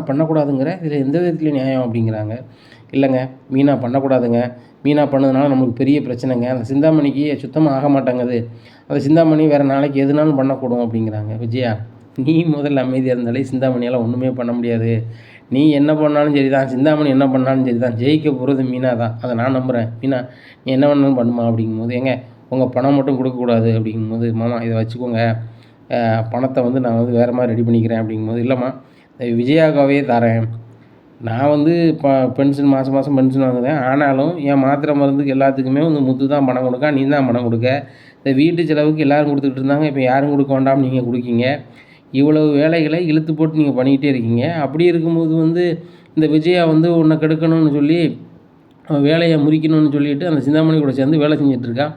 பண்ணக்கூடாதுங்கிற இதில் எந்த விதத்துலையும் நியாயம் அப்படிங்கிறாங்க. இல்லைங்க, மீனா பண்ணக்கூடாதுங்க. மீனா பண்ணதுனால நம்மளுக்கு பெரிய பிரச்சனைங்க. அந்த சிந்தாமணிக்கு சுத்தமாக ஆக மாட்டேங்குது. அந்த சிந்தாமணி வேறு நாளைக்கு எதுனாலும் பண்ணக்கூடும் அப்படிங்கிறாங்க. விஜயா, நீ முதல்ல அமைதியாக இருந்தாலே சிந்தாமணியால் ஒன்றுமே பண்ண முடியாது. நீ என்ன பண்ணாலும் சரி தான், சிந்தாமணி என்ன பண்ணாலும் சரி தான், ஜெயிக்க போகிறது மீனா தான். அதை நான் நம்புகிறேன். மீனா நீ என்ன வேணாலும் பண்ணுமா அப்படிங்கும்போது, ஏங்க உங்கள் பணம் மட்டும் கொடுக்கக்கூடாது அப்படிங்கும்போது, மாமா இதை வச்சுக்கோங்க, பணத்தை வந்து நான் வந்து வேறு மாதிரி ரெடி பண்ணிக்கிறேன் அப்படிங்கும்போது, இல்லைம்மா விஜயாக்காவே தரேன், நான் வந்து பென்ஷன் மாதம் மாதம் பென்ஷன் வாங்குவேன். ஆனாலும் என் மாத்திரை மருந்துக்கு எல்லாத்துக்குமே வந்து முத்து தான் பணம் கொடுக்க, நீ தான் பணம் கொடுக்க. இந்த வீட்டு செலவுக்கு எல்லோரும் கொடுத்துக்கிட்டு இருந்தாங்க, இப்போ யாரும் கொடுக்க வேண்டாம் நீங்கள் கொடுக்கீங்க. இவ்வளவு வேலைகளை இழுத்து போட்டு நீங்கள் பண்ணிக்கிட்டே இருக்கீங்க. அப்படி இருக்கும்போது வந்து இந்த விஜயா வந்து உன்னை கெடுக்கணும்னு சொல்லி வேலையை முறிக்கணும்னு சொல்லிட்டு அந்த சிந்தாமணி கூட சேர்ந்து வேலை செஞ்சிட்ருக்கான்.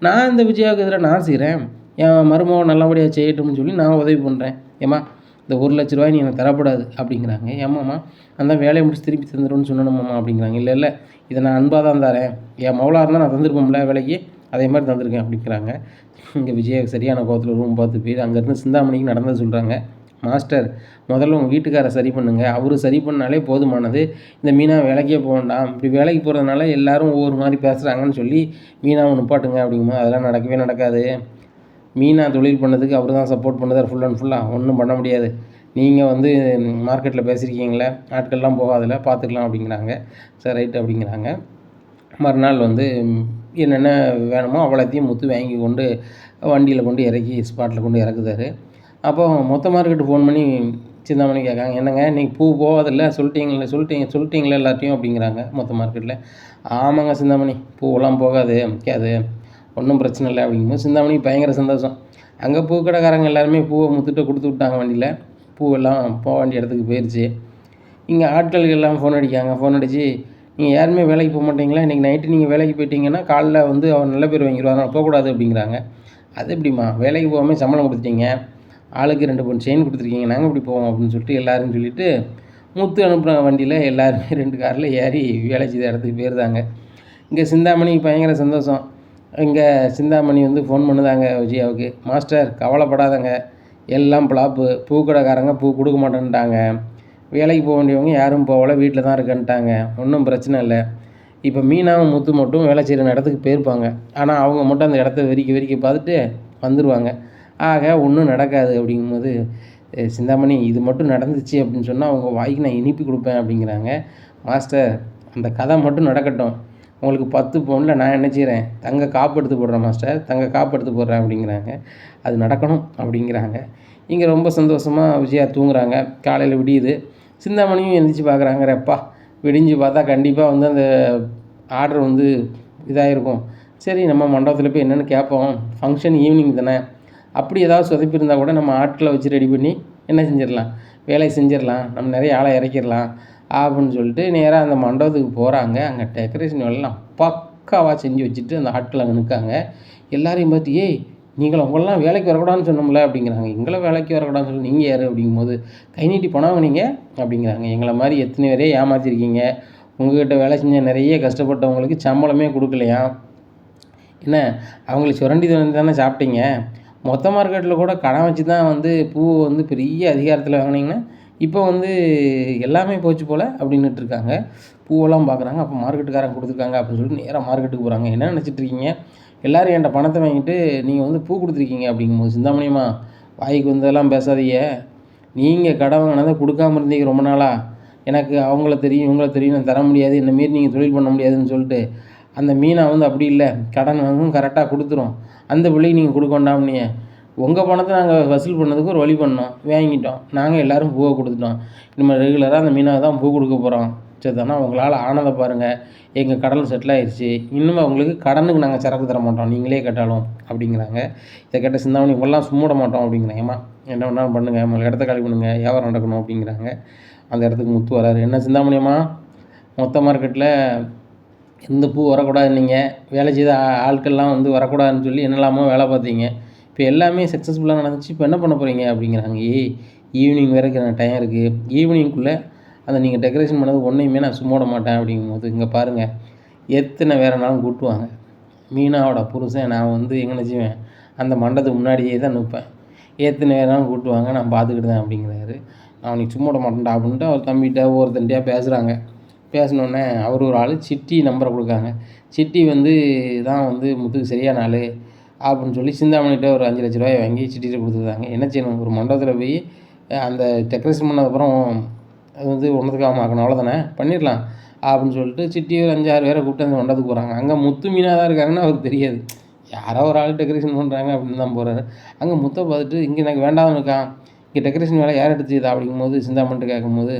நான் இந்த விஜயாவுக்கு எதிராக நான் செய்கிறேன், என் மருமகன் நல்லபடியாக செய்யட்டும்னு சொல்லி நான் உதவி பண்ணுறேன். ஏம்மா இந்த 1,00,000 ரூபாய் நீ எனக்கு தரப்படாது அப்படிங்கிறாங்க. ஏம்மாம்மா அந்த வேலையை முடிச்சு திருப்பி தந்துடும்னு சொன்னணுமாம்மா அப்படிங்கிறாங்க. இல்லை இல்லை, இதை நான் அன்பாக தான் தரேன், என் மவளாக இருந்தால் நான் தந்துருப்போம்ல வேலைக்கு, அதே மாதிரி தந்திருக்கேன் அப்படிங்கிறாங்க. இங்கே விஜய் சரியான கோவத்தில் ரூம் பார்த்து போய் அங்கேருந்து சிந்தாமணிக்கு நடந்தது சொல்கிறாங்க. மாஸ்டர் முதல்ல உங்கள் வீட்டுக்காரை சரி பண்ணுங்கள், அவர் சரி பண்ணாலே போதுமானது. இந்த மீனா வேலைக்கே போக வேண்டாம், இப்படி வேலைக்கு போகிறதுனால எல்லோரும் ஒவ்வொரு மாதிரி பேசுகிறாங்கன்னு சொல்லி மீனாவை நிப்பாட்டுங்க அப்படிங்கும்போது, அதெல்லாம் நடக்கவே நடக்காது. மீனா தொழில் பண்ணதுக்கு அவர் தான் சப்போர்ட் பண்ணுதார் ஃபுல் அண்ட் ஃபுல்லாக, ஒன்றும் பண்ண முடியாது. நீங்கள் வந்து மார்க்கெட்டில் பேசியிருக்கீங்களே, ஆட்கள்லாம் போகாதில்ல, பார்த்துக்கலாம் அப்படிங்கிறாங்க. சரி ரைட்டு அப்படிங்கிறாங்க. மறுநாள் வந்து என்னென்ன வேணுமோ அவ்வளோத்தையும் முத்து வாங்கி கொண்டு வண்டியில் கொண்டு இறக்கி ஸ்பாட்டில் கொண்டு இறக்குதாரு. அப்போ மொத்த மார்க்கெட்டு ஃபோன் பண்ணி சிந்தாமணி கேட்காங்க, என்னங்க நீங்கள் பூ போகாதில்ல, சொல்லிட்டீங்களே எல்லாத்தையும் அப்படிங்கிறாங்க மொத்த மார்க்கெட்டில். ஆமாங்க சிந்தாமணி, பூவெல்லாம் போகாது, விற்காது, ஒன்றும் பிரச்சனை இல்லை அப்படிங்கும்போது சிந்தாமணிக்கு பயங்கர சந்தோஷம். அங்கே பூக்கடைக்காரங்க எல்லாருமே பூவை முத்துட்டு கொடுத்து விட்டாங்க வண்டியில். பூவெல்லாம் போக வேண்டிய இடத்துக்கு போயிடுச்சு. இங்கே ஆட்களுக்கு எல்லாம் ஃபோன் அடித்து, நீங்கள் யாருமே வேலைக்கு போக மாட்டீங்களா, இன்றைக்கி நைட்டு நீங்கள் வேலைக்கு போயிட்டீங்கன்னா காலைல வந்து அவர் நல்ல பேர் வாங்கிடுவாங்க, அதனால் போகக்கூடாது அப்படிங்கிறாங்க. அது எப்படிம்மா, வேலைக்கு போகாமல் சம்பளம் கொடுத்துட்டீங்க, ஆளுக்கு 2 பவுன் செயின் கொடுத்துருக்கீங்க, நாங்கள் இப்படி போவோம் அப்படின்னு சொல்லிட்டு எல்லாரும் சொல்லிவிட்டு முத்து அனுப்புகிற வண்டியில் எல்லாருமே 2 காரில் ஏறி வேலை செய்த இடத்துக்கு போயிருந்தாங்க. இங்கே சிந்தாமணிக்கு பயங்கர சந்தோஷம். இங்கே சிந்தாமணி வந்து ஃபோன் பண்ணுதாங்க விஜயாவுக்கு, மாஸ்டர் கவலைப்படாதங்க, எல்லாம் பிளாப்பு, பூக்கடைக்காரங்க பூ கொடுக்க மாட்டேன்ட்டாங்க, வேலைக்கு போக வேண்டியவங்க யாரும் போகல, வீட்டில் தான் இருக்கன்ட்டாங்க, ஒன்றும் பிரச்சனை இல்லை. இப்போ மீனாவும் முத்து மட்டும் வேலை செய்கிற இடத்துக்கு போயிருப்பாங்க, ஆனால் அவங்க மட்டும் அந்த இடத்த வெறிக்க பார்த்துட்டு வந்துடுவாங்க. ஆக ஒன்றும் நடக்காது அப்படிங்கும்போது, சிந்தாமணி இது மட்டும் நடந்துச்சு அப்படின்னு சொன்னால் அவங்க வாய்க்கு நான் இனிப்பி கொடுப்பேன் அப்படிங்கிறாங்க. மாஸ்டர் அந்த கதை மட்டும் நடக்கட்டும், உங்களுக்கு 10 பவுனில் நான் என்ன செய்கிறேன், தங்க காப்பு எடுத்து போடுறேன் மாஸ்டர், தங்க காப்பு எடுத்து போடுறேன் அப்படிங்கிறாங்க. அது நடக்கணும் அப்படிங்கிறாங்க. இங்கே ரொம்ப சந்தோஷமாக விஜயா தூங்குறாங்க. காலையில் விடியுது. சிந்தாமணியும் எழுந்திரிச்சு பார்க்குறாங்க. ரெப்பா விடிஞ்சு பார்த்தா கண்டிப்பாக வந்து அந்த ஆர்டர் வந்து இதாகிருக்கும். சரி நம்ம மண்டபத்தில் போய் என்னென்னு கேட்போம், ஃபங்க்ஷன் ஈவினிங் தானே, அப்படி ஏதாவது சொதப்பியிருந்தால் கூட நம்ம ஆட்களை வச்சு ரெடி பண்ணி என்ன செஞ்சிடலாம், வேலையை செஞ்சிடலாம், நம்ம நிறைய ஆளை இறக்கிடலாம் அப்படின்னு சொல்லிட்டு நேராக அந்த மண்டபத்துக்கு போகிறாங்க. அங்கே டெக்கரேஷன் வேலைலாம் பக்காவாக செஞ்சு வச்சுட்டு அந்த ஆட்கள் அங்கே நிற்காங்க. எல்லாரையும் பார்த்து, ஏய் உங்களெலாம் வேலைக்கு வரக்கூடாதுன்னு சொன்னோம்ல அப்படிங்கிறாங்க. எங்களை வேலைக்கு வரக்கூடாதுன்னு சொல்லி நீங்கள் யார் அப்படிங்கும்போது, கை நீட்டி பணம் வாங்கினீங்க அப்படிங்கிறாங்க. எங்களை மாதிரி எத்தனை பேரே ஏமாற்றிருக்கீங்க, உங்கள்கிட்ட வேலை செஞ்ச நிறைய கஷ்டப்பட்டவங்களுக்கு சம்பளமே கொடுக்கலையா, என்ன அவங்களுக்கு சுரண்டி தானே சாப்பிட்டீங்க, மொத்த மார்க்கெட்டில் கூட கடன் வச்சு தான் வந்து பூவை வந்து பெரிய அதிகாரத்தில் வாங்கினீங்கன்னா இப்போ வந்து எல்லாமே போச்சு போல் அப்படின்னுட்டு இருக்காங்க. பூவெல்லாம் பார்க்குறாங்க. அப்போ மார்க்கெட்டுக்காரங்க கொடுத்துருக்காங்க அப்படின்னு சொல்லிட்டு நேராக மார்க்கெட்டுக்கு போகிறாங்க. என்ன நினச்சிட்ருக்கீங்க, எல்லோரும் என்கிட்ட பணத்தை வாங்கிட்டு நீங்கள் வந்து பூ கொடுத்துருக்கீங்க அப்படிங்கும்போது, சிந்தாமணியம்மா வாய்க்கு வந்ததெல்லாம் பேசாதீங்க, நீங்கள் கடன் வாங்கினதை கொடுக்காமல் இருந்தீங்க ரொம்ப நாளாக, எனக்கு அவங்கள தெரியும் இவங்கள தெரியும், நான் தர முடியாது, இந்த மாரி நீங்கள் தொழில் பண்ண முடியாதுன்னு சொல்லிட்டு அந்த மீனா வந்து அப்படி இல்லை, கடன் வாங்கும் கரெக்டாக கொடுத்துரும், அந்த பிள்ளைக்கு நீங்கள் கொடுக்க வேண்டாம்னீங்க, உங்கள் பணத்தை நாங்கள் வசூல் பண்ணதுக்கு ஒரு வழி பண்ணோம், வாங்கிட்டோம், நாங்கள் எல்லோரும் பூவை கொடுத்துட்டோம், இனிமேல் ரெகுலராக அந்த மீனாவை தான் பூ கொடுக்க போகிறோம், சரி தானே உங்களால் ஆனதை பாருங்கள், எங்கள் கடன் செட்டில் ஆயிடுச்சு, இன்னுமே உங்களுக்கு கடனுக்கு நாங்கள் சரக்கு தர மாட்டோம், நீங்களே கேட்டாலும் அப்படிங்கிறாங்க. இதை கேட்ட சிந்தாமணி இவங்கெல்லாம் சும்மிட மாட்டோம் அப்படிங்கிறாங்க. ஏம்மா என்ன வேணாலும் பண்ணுங்கள், உங்களுக்கு இடத்த காலி பண்ணுங்கள், வியாபாரம் நடக்கணும் அப்படிங்கிறாங்க. அந்த இடத்துக்கு முத்து வராரு. என்ன சிந்தாமணியம்மா, மொத்த மார்க்கெட்டில் எந்த பூ வரக்கூடாது, நீங்கள் வேலை செய்த ஆட்கள்லாம் வந்து வரக்கூடாதுன்னு சொல்லி என்னெல்லாமோ வேலை பார்த்தீங்க, இப்போ எல்லாமே சக்ஸஸ்ஃபுல்லாக நடந்துச்சு, இப்போ என்ன பண்ண போகிறீங்க அப்படிங்கிறாங்க. ஈவினிங் வரைக்கும் எனக்கு டைம் இருக்குது, ஈவினிங்குள்ளே அந்த நீங்கள் டெக்கரேஷன் பண்ணது ஒன்றையுமே நான் சும்மா விட மாட்டேன் அப்படிங்கும்போது, இங்கே பாருங்கள் எத்தனை வேறுனாலும் கூட்டுவாங்க. மீனாவோட புருஷன் நான் வந்து எங்கே செய்வேன், அந்த மண்டபத்துக்கு முன்னாடியே தான் நிற்பேன், எத்தனை வேறுனாலும் கூட்டுவாங்க, நான் பார்த்துக்கிட்டு தான் அப்படிங்கிறாரு. அவனுக்கு சும்மா விட மாட்டேன்டா அப்படின்ட்டு அவர் தம்பிகிட்ட ஒவ்வொருத்தன்ட்டையாக பேசுகிறாங்க. பேசினோடனே அவர் ஒரு ஆள் சிட்டி நம்பரை கொடுக்காங்க. சிட்டி வந்து தான் வந்து முத்துக்கு சரியான ஆள் அப்படின்னு சொல்லி சிந்தாமணிகிட்ட ஒரு 5 லட்ச ரூபாயை வாங்கி சிட்டியில் கொடுத்துருந்தாங்க. என்ன செய்யணும், ஒரு மண்டபத்தில் போய் அந்த டெக்கரேஷன் பண்ணதுக்கப்புறம் அது வந்து ஒன்றதுக்காக ஆக்கணும், அவ்வளோதானே பண்ணிடலாம் அப்படின்னு சொல்லிட்டு சிட்டி ஒரு 5-6 பேரை கூப்பிட்டு அந்த மண்டபத்துக்கு போகிறாங்க. அங்கே முத்து மீனாக தான் இருக்காங்கன்னு அவருக்கு தெரியாது. யாரோ ஒரு ஆள் டெக்கரேஷன் பண்ணுறாங்க அப்படின்னு தான் போகிறாரு. அங்கே முத்தை பார்த்துட்டு இங்கே எனக்கு வேண்டாம்னு இருக்கான், இங்கே டெக்கரேஷன் வேலை யார் எடுத்துதா அப்படிங்கும்போது சிந்தாமணிட்டு கேட்கும்போது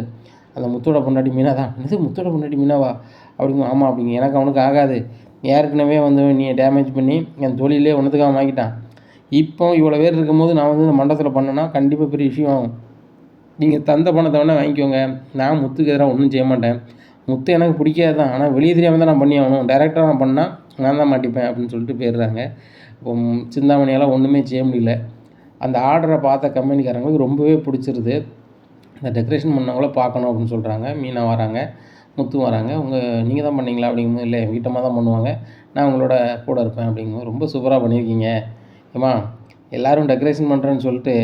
அந்த முத்தோட பொண்டாட்டி மீனா தான். இது முத்தோட பொண்டாட்டி மீனாவா அப்படிங்க. ஆமாம் அப்படிங்க, எனக்கு அவனுக்கு ஆகாது, ஏற்கனவே வந்து நீ டேமேஜ் பண்ணி என் தொழிலே ஒன்றுத்துக்காக வாங்கிட்டான், இப்போ இவ்வளோ பேர் இருக்கும்போது நான் வந்து இந்த மண்டபத்தில் பண்ணேன்னா கண்டிப்பாக பெரிய விஷயம் ஆகும், நீங்கள் தந்த பணத்தை வேணால் வாங்கிக்கோங்க, நான் முத்துக்கு எதிராக ஒன்றும் செய்ய மாட்டேன், முத்து எனக்கு பிடிக்காது தான், ஆனால் வெளியே தெரியாமல் தான் நான் பண்ணி ஆகணும், டேரெக்டாக நான் பண்ணால் நான் தான் மாட்டிப்பேன் அப்படின்னு சொல்லிட்டு போயிடுறாங்க. இப்போ சிந்தாமணியால் ஒன்றுமே செய்ய முடியல. அந்த ஆர்டரை பார்த்த கம்பெனிக்காரங்களுக்கு ரொம்பவே பிடிச்சிருது. இந்த டெக்கரேஷன் பண்ணவங்கள பார்க்கணும் அப்படின்னு சொல்கிறாங்க. மீனா வராங்க, முத்தும் வராங்க. நீங்கள் தான் பண்ணீங்களா அப்படிங்கும்போது, இல்லை எங்கள் வீட்டம்மா தான் பண்ணுவாங்க, நான் உங்களோட கூட இருப்பேன் அப்படிங்கும்போது, ரொம்ப சூப்பராக பண்ணியிருக்கீங்க ஏம்மா, எல்லோரும் டெக்கரேஷன் பண்ணுறேன்னு சொல்லிட்டு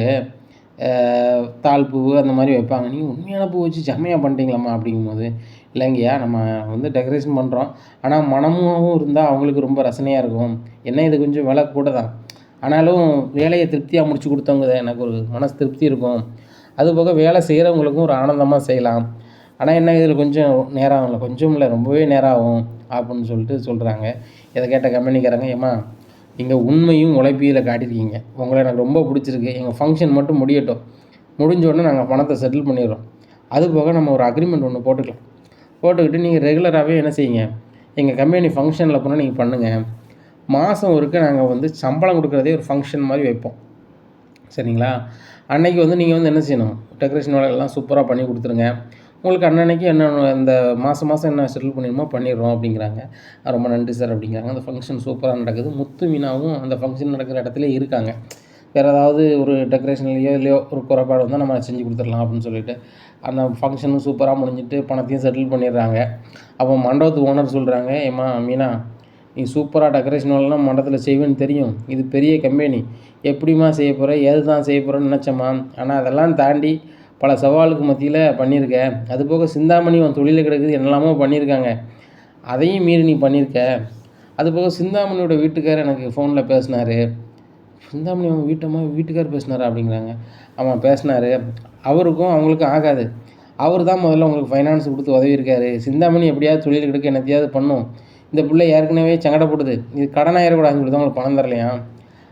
தாள் பூ அந்த மாதிரி வைப்பாங்க, நீங்கள் உண்மையான பூ வச்சு செம்மையாக பண்ணிட்டீங்களாம்மா அப்படிங்கும்போது, இல்லைங்கய்யா நம்ம வந்து டெக்கரேஷன் பண்ணுறோம், ஆனால் மனமாகவும் இருந்தால் அவங்களுக்கு ரொம்ப ரசனையாக இருக்கும், என்ன இது கொஞ்சம் விலை கூட தான், ஆனாலும் வேலையை திருப்தியாக முடிச்சு கொடுத்தவங்க எனக்கு ஒரு மனசு திருப்தி இருக்கும், அதுபோக வேலை செய்கிறவங்களுக்கும் ஒரு ஆனந்தமாக செய்யலாம், ஆனால் என்ன இதில் கொஞ்சம் நேரம் ஆகல, கொஞ்சம் இல்லை ரொம்பவே நேரம் ஆகும் அப்படின்னு சொல்லிட்டு சொல்கிறாங்க. இதை கேட்ட கம்பெனிக்காரங்க, ஏம்மா நீங்கள் உண்மையும் உழைப்பியில் காட்டியிருக்கீங்க, உங்களை எனக்கு ரொம்ப பிடிச்சிருக்கு, எங்கள் ஃபங்க்ஷன் மட்டும் முடியட்டும், முடிஞ்ச உடனே நாங்கள் பணத்தை செட்டில் பண்ணிடுறோம், அதுபோக நம்ம ஒரு அக்ரிமெண்ட் ஒன்று போட்டுக்கலாம், போட்டுக்கிட்டு நீங்கள் ரெகுலராகவே என்ன செய்யுங்க, எங்கள் கம்பெனி ஃபங்க்ஷனில் போனால் நீங்கள் பண்ணுங்கள், மாதம் ஒருக்க நாங்கள் வந்து சம்பளம் கொடுக்குறதே ஒரு ஃபங்க்ஷன் மாதிரி வைப்போம், சரிங்களா, அன்றைக்கி வந்து நீங்கள் வந்து என்ன செய்யணும், டெக்கரேஷன் வேலைகள்லாம் சூப்பராக பண்ணி கொடுத்துருங்க, உங்களுக்கு அன்னன்னைக்கு என்ன இந்த மாதம் என்ன செட்டில் பண்ணிடுமோ பண்ணிடுறோம் அப்படிங்கிறாங்க. ரொம்ப நன்றி சார் அப்படிங்கிறாங்க. அந்த ஃபங்க்ஷன் சூப்பராக நடக்குது. முத்து மீனாவும் அந்த ஃபங்க்ஷன் நடக்கிற இடத்துல இருக்காங்க. வேறு ஏதாவது ஒரு டெக்கரேஷன்லையோ இல்லையோ ஒரு குறைபாடு வந்தால் நம்ம செஞ்சு கொடுத்துடலாம் அப்படின்னு சொல்லிட்டு அந்த ஃபங்க்ஷனும் சூப்பராக முடிஞ்சிட்டு பணத்தையும் செட்டில் பண்ணிடுறாங்க. அப்போ மண்டபத்து ஓனர் சொல்கிறாங்க, ஏம்மா மீனா, நீ சூப்பராக டெக்கரேஷன் வேலைலாம் மண்டபத்தில் செய்வேன்னு தெரியும், இது பெரிய கம்பெனி, எப்படிம்மா செய்ய போகிற, ஏது தான் செய்ய போகிறேன்னு நினச்சம்மா, ஆனால் அதெல்லாம் தாண்டி பல சவாலுக்கு மத்தியில் பண்ணியிருக்க, அதுபோக சிந்தாமணி உன் தொழிலில் கிடக்குது என்னெல்லாமோ பண்ணியிருக்காங்க, அதையும் மீறி நீ பண்ணியிருக்க, அதுபோக சிந்தாமணியோட வீட்டுக்காரர் எனக்கு ஃபோனில் பேசினார், சிந்தாமணி அவங்க வீட்டுக்காரர் பேசினாரா அப்படிங்கிறாங்க. ஆமாம் பேசினார், அவருக்கும் அவங்களுக்கும் ஆகாது, அவர் தான் முதல்ல உங்களுக்கு ஃபைனான்ஸ் கொடுத்து உதவியிருக்காரு, சிந்தாமணி எப்படியாவது தொழில் கிடக்க என்னத்தையாவது பண்ணும், இந்த பிள்ளை ஏற்கனவே சங்கடப்படுது, இது கடன் ஆயிடக்கூடாதுன்னு சொல்லி தான் உங்களுக்கு பணம் தரலையா,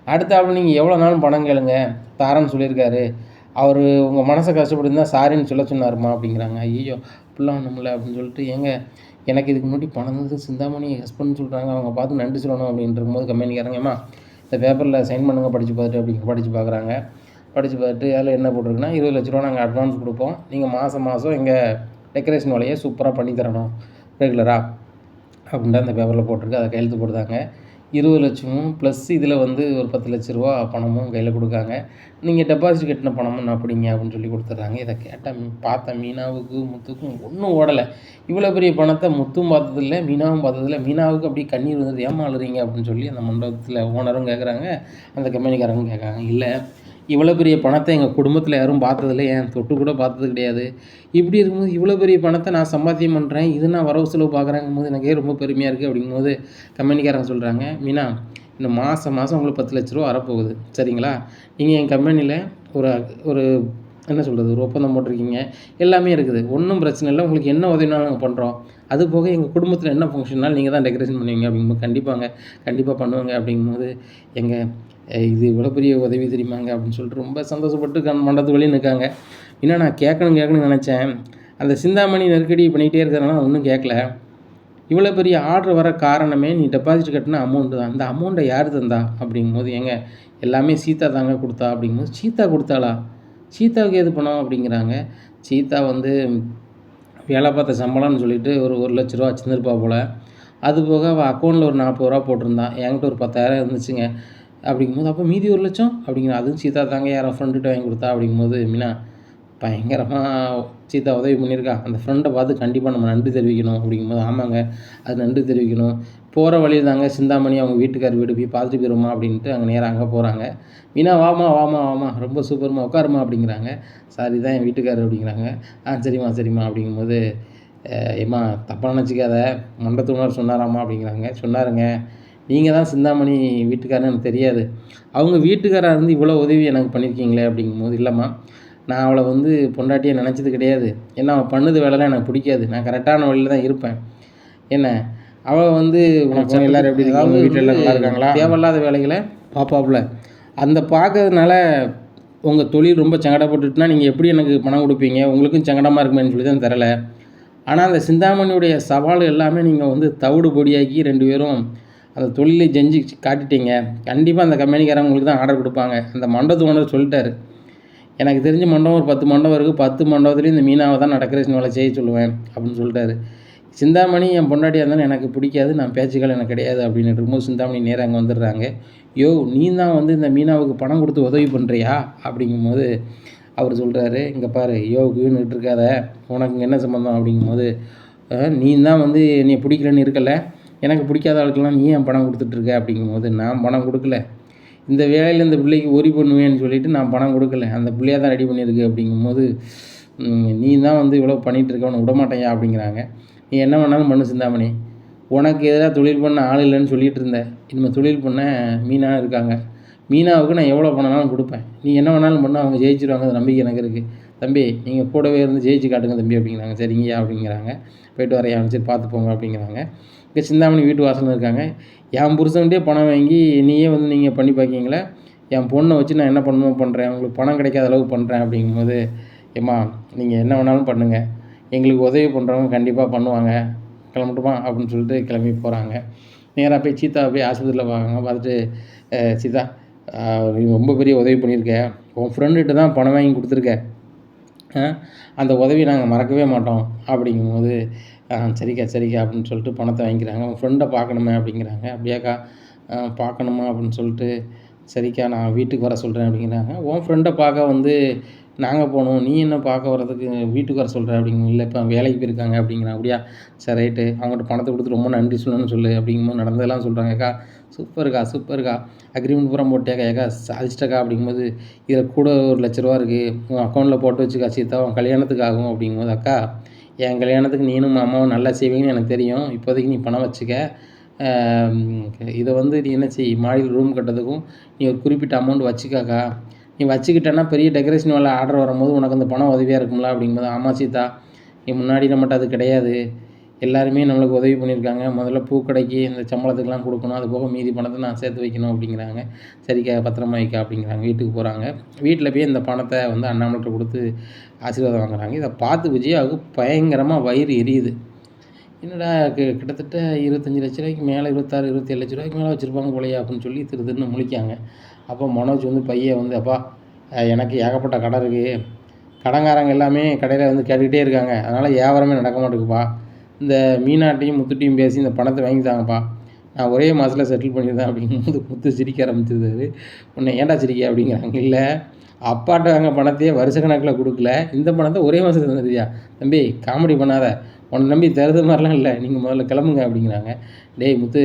அடுத்தாப்புல நீங்கள் எவ்வளோ நாளும் பணம் கேளுங்க தாரன்னு சொல்லியிருக்காரு, அவர் உங்கள் மனசை கஷ்டப்படுதுன்னா சாரின்னு சொல்ல சொன்னாருமா அப்படிங்கிறாங்க. ஐயோ இப்படிலாம் ஒன்றுமில்ல அப்படின்னு சொல்லிட்டு, ஏங்க எனக்கு இதுக்கு முன்னாடி பணம் வந்து சிந்தாமணி ஹஸ்பண்ட் சொல்கிறாங்க, அவங்க பார்த்து நன்றி சொல்லணும் அப்படின்ட்டு இருக்கும்போது கம்பெனிக்காரங்க, ஏம்மா இந்த பேப்பரில் சைன் பண்ணுங்கள் படித்து பார்த்துட்டு அப்படிங்க படித்து பார்க்குறாங்க. படித்து பார்த்துட்டு அதில் என்ன போட்டிருக்குன்னா 20 லட்ச ரூபா நாங்கள் அட்வான்ஸ் கொடுப்போம், நீங்கள் மாதம் எங்கள் டெக்கரேஷன் வேலையை சூப்பராக பண்ணி தரணும் ரெகுலராக அப்படின்ட்டு அந்த பேப்பரில் போட்டிருக்கு. அதை கையெழுத்து போடுறாங்க. 20 லட்சமும் ப்ளஸ் இதில் வந்து ஒரு 10 லட்ச ரூபா பணமும் கையில் கொடுக்காங்க, நீங்கள் டெபாசிட் கட்டின பணமும் நான் அப்படிங்க அப்படின்னு சொல்லி கொடுத்துட்றாங்க. இதை கேட்டால் பார்த்த மீனாவுக்கு முத்துக்கும் ஒன்றும் ஓடலை. இவ்வளோ பெரிய பணத்தை முத்தும் பார்த்ததில்ல, மீனாவும் பார்த்ததில்ல, மீனாவுக்கு அப்படியே கண்ணீர் வந்துட்டு ஏமா அழுறீங்க அப்படின்னு சொல்லி அந்த மண்டபத்தில் ஓனரும் கேட்குறாங்க, அந்த கம்பெனிக்காரங்களும் கேட்குறாங்க. இல்லை இவ்வளோ பெரிய பணத்தை எங்கள் குடும்பத்தில் யாரும் பார்த்ததில்ல, ஏன் தொட்டு கூட பார்த்தது கிடையாது, இப்படி இருக்கும்போது இவ்வளோ பெரிய பணத்தை நான் சம்பாத்தியம் பண்ணுறேன், இது நான் வரவு செலவு பார்க்குறேங்கும்போது எனக்கே ரொம்ப பெருமையாக இருக்குது அப்படிங்கும்போது கம்பெனிக்காரங்க சொல்கிறாங்க, மீனா இந்த மாதம் உங்களுக்கு 10 லட்ச ரூபா வரப்போகுது சரிங்களா, நீங்கள் என் கம்பெனியில் ஒரு என்ன சொல்கிறது ஒரு ஒப்பந்தம் போட்டிருக்கீங்க, எல்லாமே இருக்குது, ஒன்றும் பிரச்சனை இல்லை, உங்களுக்கு என்ன உதவினாலும் நாங்கள் பண்ணுறோம், அது போக எங்கள் குடும்பத்தில் என்ன ஃபங்க்ஷன்னாலும் நீங்கள் தான் டெக்கரேஷன் பண்ணுவீங்க அப்படிங்கும்போது கண்டிப்பாக பண்ணுவாங்க அப்படிங்கும்போது, இது இவ்வளோ பெரிய உதவி தெரியுமாங்க அப்படின்னு சொல்லிட்டு ரொம்ப சந்தோஷப்பட்டு மண்டபத்து வெளியே நிற்காங்க. இன்னும் நான் கேட்கணும்னு நினச்சேன், அந்த சிந்தாமணி நெருக்கடி பண்ணிக்கிட்டே இருக்கிறதுனால ஒன்றும் கேட்கல. இவ்வளோ பெரிய ஆர்டர் வர காரணமே நீ டெபாசிட் கட்டின அமௌண்ட்டு தான். அந்த அமௌண்ட்டை யார் தந்தா அப்படிங்கும்போது, ஏங்க எல்லாமே சீதா தாங்க கொடுத்தா அப்படிங்கும்போது, சீதா கொடுத்தாளா? சீதாவுக்கு எது பணம் அப்படிங்கிறாங்க. சீதா வந்து வேலை பார்த்த சம்பளம்னு சொல்லிட்டு ஒரு ₹1,00,000 வச்சுருந்துருப்பா போல். அது போக அவள் அக்கௌண்ட்டில் ஒரு ₹40 போட்டிருந்தான். என்கிட்ட ஒரு 10,000 இருந்துச்சுங்க அப்படிங்கும்போது, அப்போ மீதி 1,00,000 அப்படிங்கிற அதுவும் சீதா தாங்க யாரோ ஃப்ரெண்டுகிட்ட வாங்கி கொடுத்தா அப்படிங்கும்போது, மீனா பயங்கரமாக சீதா உதவி பண்ணியிருக்கா. அந்த ஃப்ரெண்டை பார்த்து கண்டிப்பாக நம்ம நன்றி தெரிவிக்கணும் அப்படிங்கும்போது, ஆமாங்க அது நன்றி தெரிவிக்கணும். போகிற வழியில் தாங்க சிந்தாமணி அவங்க வீட்டுக்கார் வீடு போய் பார்த்துட்டு போயிருமா அப்படின்ட்டு அங்கே நேராக அங்கே போகிறாங்க. மீனா வாமா வாமா வாமா ரொம்ப சூப்பர்மா உட்காருமா அப்படிங்கிறாங்க. சார் இதான் என் வீட்டுக்காரர் அப்படிங்கிறாங்க. சரிம்மா சரிம்மா அப்படிங்கும்போது, ஏம்மா தப்பாக நினச்சிக்காத மண்டத்துணர் சொன்னாராம்மா அப்படிங்கிறாங்க. சொன்னாருங்க, நீங்கள் தான் சிந்தாமணி வீட்டுக்காரன்னு எனக்கு தெரியாது. அவங்க வீட்டுக்காராக இருந்து இவ்வளோ உதவி எனக்கு பண்ணியிருக்கீங்களே அப்படிங்கும்போது, இல்லைம்மா நான் அவளை வந்து பொண்டாட்டியை நினச்சது கிடையாது. ஏன்னா அவள் பண்ணுது வேலைலாம் எனக்கு பிடிக்காது. நான் கரெக்டான வழியில் தான் இருப்பேன். என்ன அவள் வந்து எல்லோரும் எப்படி இருக்காங்க, வீட்டில் எல்லாம் நல்லா இருக்காங்களா, தேவையில்லாத வேலைகளை பார்ப்பாப்புல. அந்த பார்க்கறதுனால உங்கள் தொழில் ரொம்ப சங்கடப்பட்டுட்டுனா நீங்கள் எப்படி எனக்கு பணம் கொடுப்பீங்க, உங்களுக்கும் சங்கடமாக இருக்குமேன்னு சொல்லி தான் தரலை. ஆனால் அந்த சிந்தாமணியுடைய சவால் எல்லாமே நீங்கள் வந்து தவிடு பொடியாக்கி 2 பேரும் அந்த தொழிலை செஞ்சு காட்டிட்டீங்க. கண்டிப்பாக அந்த கம்பெனிக்காரங்க உங்களுக்கு தான் ஆர்டர் கொடுப்பாங்க. அந்த மண்டபத்து ஓனர் சொல்லிட்டாரு, எனக்கு தெரிஞ்ச மண்டபம் ஒரு 10 மண்டபம் இருக்குது, 10 மண்டபத்துலேயும் இந்த மீனாவை தான் நான் டெக்கரேஷன் வேலை செய்ய சொல்லுவேன் அப்படின்னு சொல்லிட்டாரு. சிந்தாமணி என் பொண்டாட்டியாக இருந்தாலும் எனக்கு பிடிக்காது, நான் பேச்சுக்கள் எனக்கு கிடையாது அப்படின்னு இருக்கும்போது சிந்தாமணி நேராக அங்கே வந்துடுறாங்க. யோ நீ தான் வந்து இந்த மீனாவுக்கு பணம் கொடுத்து உதவி பண்ணுறியா அப்படிங்கும்போது அவர் சொல்கிறாரு, இங்கே பாரு யோகுன்னு இருக்காத, உனக்கு என்ன சம்மந்தம் அப்படிங்கும்போது, நீ தான் வந்து என்னை பிடிக்கலன்னு இருக்கல, எனக்கு பிடிக்காத ஆளுக்கெல்லாம் நீ ஏன் பணம் கொடுத்துட்ருக்க அப்படிங்கும்போது, நான் பணம் கொடுக்கல, இந்த வேலையில் இந்த பிள்ளைக்கு ஒரி பண்ணுவேன்னு சொல்லிவிட்டு நான் பணம் கொடுக்கல, அந்த பிள்ளையாக தான் ரெடி பண்ணியிருக்கு அப்படிங்கும்போது, நீ தான் வந்து இவ்வளோ பண்ணிகிட்ருக்க, உன்னை விடமாட்டேயா அப்படிங்கிறாங்க. நீ என்ன வேணாலும் பண்ணு சிந்தாமணி, உனக்கு எதிராக தொழில் பண்ண ஆள் இல்லைன்னு சொல்லிகிட்டு இருந்தேன், இனிமேல் தொழில் பண்ண மீனா இருக்காங்க, மீனாவுக்கு நான் எவ்வளோ பணம்னாலும் கொடுப்பேன், நீ என்ன வேணாலும் பண்ண, அவங்க ஜெயிச்சிருவாங்க, அந்த நம்பிக்கை எனக்கு இருக்குது, தம்பி நீங்கள் கூடவே இருந்து ஜெயிச்சு காட்டுங்க தம்பி அப்படிங்கிறாங்க. சரிங்கய்யா அப்படிங்கிறாங்க. போய்ட்டு வரையா சரி பார்த்து போங்க அப்படிங்கிறாங்க. இங்கே சிந்தாமணி வீட்டு வாசலில் இருக்காங்க. என் புருஷன்கிட்டே பணம் வாங்கி நீயே வந்து நீங்கள் பண்ணி பார்க்கிங்களே, என் பொண்ணை வச்சு நான் என்ன பண்ணணுமோ பண்ணுறேன், உங்களுக்கு பணம் கிடைக்காத அளவுக்கு பண்ணுறேன் அப்படிங்கும்போது, ஏம்மா நீங்கள் என்ன வேணாலும் பண்ணுங்கள், எங்களுக்கு உதவி பண்ணுறவங்க கண்டிப்பாக பண்ணுவாங்க, கிளம்பட்டுமா அப்படின்னு சொல்லிட்டு கிளம்பி போகிறாங்க. நேராக போய் சீதாவை போய் ஆஸ்பத்திரியில் பார்க்குறாங்க. பார்த்துட்டு, சீதா நீ ரொம்ப பெரிய உதவி பண்ணியிருக்க, உன் ஃப்ரெண்டுகிட்ட தான் பணம் வாங்கி கொடுத்துருக்க, அந்த உதவியை நாங்கள் மறக்கவே மாட்டோம் அப்படிங்கும்போது, சரிக்கா சரிக்கா அப்படின்னு சொல்லிட்டு பணத்தை வாங்கிக்கிறாங்க. உன் ஃப்ரெண்டை பார்க்கணுமே அப்படிங்கிறாங்க. அப்படியாக்கா பார்க்கணுமா அப்படின்னு சொல்லிட்டு, சரிக்கா நான் வீட்டுக்கு வர சொல்கிறேன் அப்படிங்கிறாங்க. உன் ஃப்ரெண்டை பார்க்க வந்து நாங்கள் போகணும், நீ என்ன பார்க்க வர்றதுக்கு வீட்டுக்கு வர சொல்கிற அப்படிங்க. இல்லை இப்போ வேலைக்கு போயிருக்காங்க அப்படிங்கிறாங்க. அப்படியா சரி ரைட்டு, அவங்கள்ட்ட பணத்தை கொடுத்து ரொம்ப நன்றி சொல்லணும்னு சொல்லு அப்படிங்கும்போது நடந்ததெல்லாம் சொல்கிறாங்க. அக்கா சூப்பர்க்கா சூப்பர்க்கா, அக்ரிமெண்ட் பூரா போட்டியாக்கா, ஏக்கா சாதிச்சிட்டக்கா அப்படிங்கும்போது, இதில் கூட ₹1,00,000 இருக்குது, உன் அக்கௌண்ட்டில் போட்டு வச்சுக்கா சீதா, உன் கல்யாணத்துக்கு ஆகும் அப்படிங்கும்போது, அக்கா என் கல்யாணத்துக்கு நீனும் அம்மாவும் நல்லா செய்வீங்கன்னு எனக்கு தெரியும், இப்போதைக்கு நீ பணம் வச்சுக்க, இதை வந்து நீ என்ன செய், மாடியில் ரூம் கட்டுறதுக்கும் நீ ஒரு குறிப்பிட்ட அமௌண்ட் வச்சுக்காக்கா, நீ வச்சுக்கிட்டேன்னா பெரிய டெக்கரேஷன் வேலை ஆர்டர் வரும்போது உனக்கு அந்த பணம் உதவியாக இருக்கும்ல அப்படிங்கும்போது, ஆமாம் சீதா நீ முன்னாடி நம்மகிட்ட அது கிடையாது, எல்லாருமே நம்மளுக்கு உதவி பண்ணியிருக்காங்க, முதல்ல பூக்கடைக்கு இந்த சம்பளத்துக்கெலாம் கொடுக்கணும், அது போக மீதி பணத்தை நான் சேர்த்து வைக்கணும் அப்படிங்கிறாங்க. சரிக்கா பத்திரமா வைக்கா அப்படிங்கிறாங்க. வீட்டுக்கு போகிறாங்க. வீட்டில் போய் இந்த பணத்தை வந்து அண்ணாமலைகிட்ட கொடுத்து ஆசீர்வாதம் வாங்குறாங்க. இதை பார்த்து விஜயாவுக்கு பயங்கரமாக வயிறு எரியுது. என்னடா கிட்டத்தட்ட 25 லட்ச ரூபாய்க்கு மேலே, 26 27 லட்ச ரூபாய்க்கு மேலே வச்சுருப்பாங்க போலையே அப்படின்னு சொல்லி திருன்னு முழிக்காங்க. அப்போ மனோஜ் வந்து பையன் வந்து, அப்பா எனக்கு ஏகப்பட்ட கடை இருக்குது, கடன்காரங்க எல்லாமே கடையில் வந்து கேட்டுக்கிட்டே இருக்காங்க, அதனால் வியாபாரமே நடக்க மாட்டேங்குப்பா, இந்த மீனாட்டையும் முத்துட்டையும் பேசி இந்த பணத்தை வாங்கித்தாங்கப்பா, நான் ஒரே மாதத்தில் செட்டில் பண்ணியிருந்தேன் அப்படிங்கும்போது முத்து சிரிக்க ஆரம்பிச்சிருந்தாரு. உன்னை ஏன்டா சிரிக்க அப்படிங்கிறாங்க. இல்லை அப்பாட்ட வாங்க பணத்தையே வருஷ கணக்கில் கொடுக்கல, இந்த பணத்தை ஒரே மாதத்தில் தந்துடுறியா, தம்பி காமெடி பண்ணாத, உன்னை நம்பி தருது மாதிரிலாம் இல்லை, நீங்கள் முதல்ல கிளம்புங்க அப்படிங்கிறாங்க. டேய் முத்து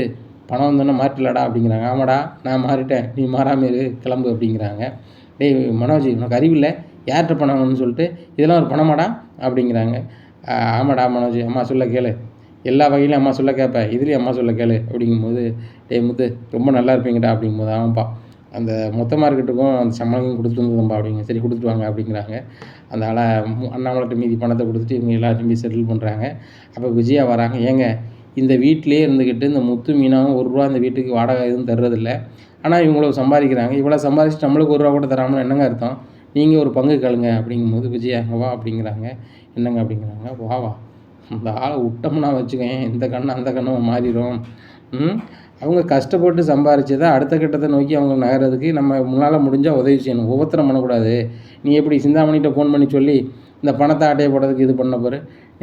பணம் வந்தோன்னே மாற்றிடலாடா அப்படிங்கிறாங்க. ஆமாடா நான் மாறிட்டேன், நீ மாறாமல் இரு, கிளம்பு அப்படிங்கிறாங்க. டேய் மனோஜ் உனக்கு அறிவில்லை, யார்கிட்ட பணம் வேணும்னு சொல்லிட்டு, இதெல்லாம் ஒரு பணமாடா அப்படிங்கிறாங்க. ஆமாடா மனோஜ், அம்மா சொல்ல கேளு, எல்லா வகையிலும் அம்மா சொல்ல கேட்பேன், இதுலேயும் அம்மா சொல்ல கேளு அப்படிங்கும்போது, டேய் முத்து ரொம்ப நல்லா இருப்பீங்கடா அப்படிங்கும்போது, ஆமாப்பா அந்த மொத்த மார்க்கெட்டுக்கும் அந்த சம்பளம் கொடுத்துட்டு வந்ததும்பா அப்படிங்க. சரி கொடுத்துட்டு வாங்க அப்படிங்கிறாங்க. அதனால் அண்ணாமலைகிட்ட மீதி பணத்தை கொடுத்துட்டு இவங்க எல்லாத்தையும் போய் செட்டில் பண்ணுறாங்க. அப்போ விஜயா வராங்க. ஏங்க இந்த வீட்டிலே இருந்துக்கிட்டு இந்த முத்து மீனாவும் ₹1 இந்த வீட்டுக்கு வாடகை எதுவும் தர்றதில்ல, ஆனால் இவங்கள சம்பாதிக்கிறாங்க, இவ்வளோ சம்பாதிச்சுட்டு நம்மளுக்கு ₹1 கூட தராமல் என்னங்க அர்த்தம், நீங்கள் ஒரு பங்கு கேளுங்க அப்படிங்கும்போது, விஜயா அங்கே வா அப்படிங்கிறாங்க. என்னங்க அப்படிங்கிறாங்க. வா வா இந்த ஆளை விட்டோம்னா வச்சுக்கோயேன் இந்த கண்ணு அந்த கண்ணு மாறிடும். அவங்க கஷ்டப்பட்டு சம்பாரிச்சதை அடுத்த கட்டத்தை நோக்கி அவங்க நகர்றதுக்கு நம்ம முன்னால் முடிஞ்சால் உதவி செய்யணும். உபத்திரம் பண்ணக்கூடாது. நீ எப்படி சிந்தாமணிகிட்ட ஃபோன் பண்ணி சொல்லி இந்த பணத்தை ஆட்டையை போடுறதுக்கு இது பண்ண பாரு,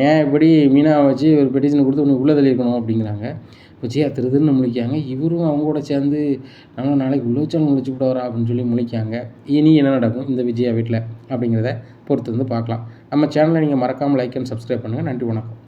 ஏன் இப்படி மீனாவை வச்சு ஒரு பெட்டிஷன் கொடுத்து உனக்கு உள்ளே தள்ளியிருக்கணும் அப்படிங்கிறாங்க. விஜயா திருதுன்னு முழிக்காங்க. இவரும் அவங்க கூட சேர்ந்து நம்ம நாளைக்கு உள்ள வச்சாலும் முழிச்சு விடவரா அப்படின்னு சொல்லி முழிக்காங்க. இனி என்ன நடக்கும் இந்த விஜயா வீட்டில் அப்படிங்கிறத பொறுத்து வந்து பார்க்கலாம். நம்ம சேனலை நீங்கள் மறக்காமல் லைக் அண்ட் சப்ஸ்கிரைப் பண்ணுங்கள். நன்றி, வணக்கம்.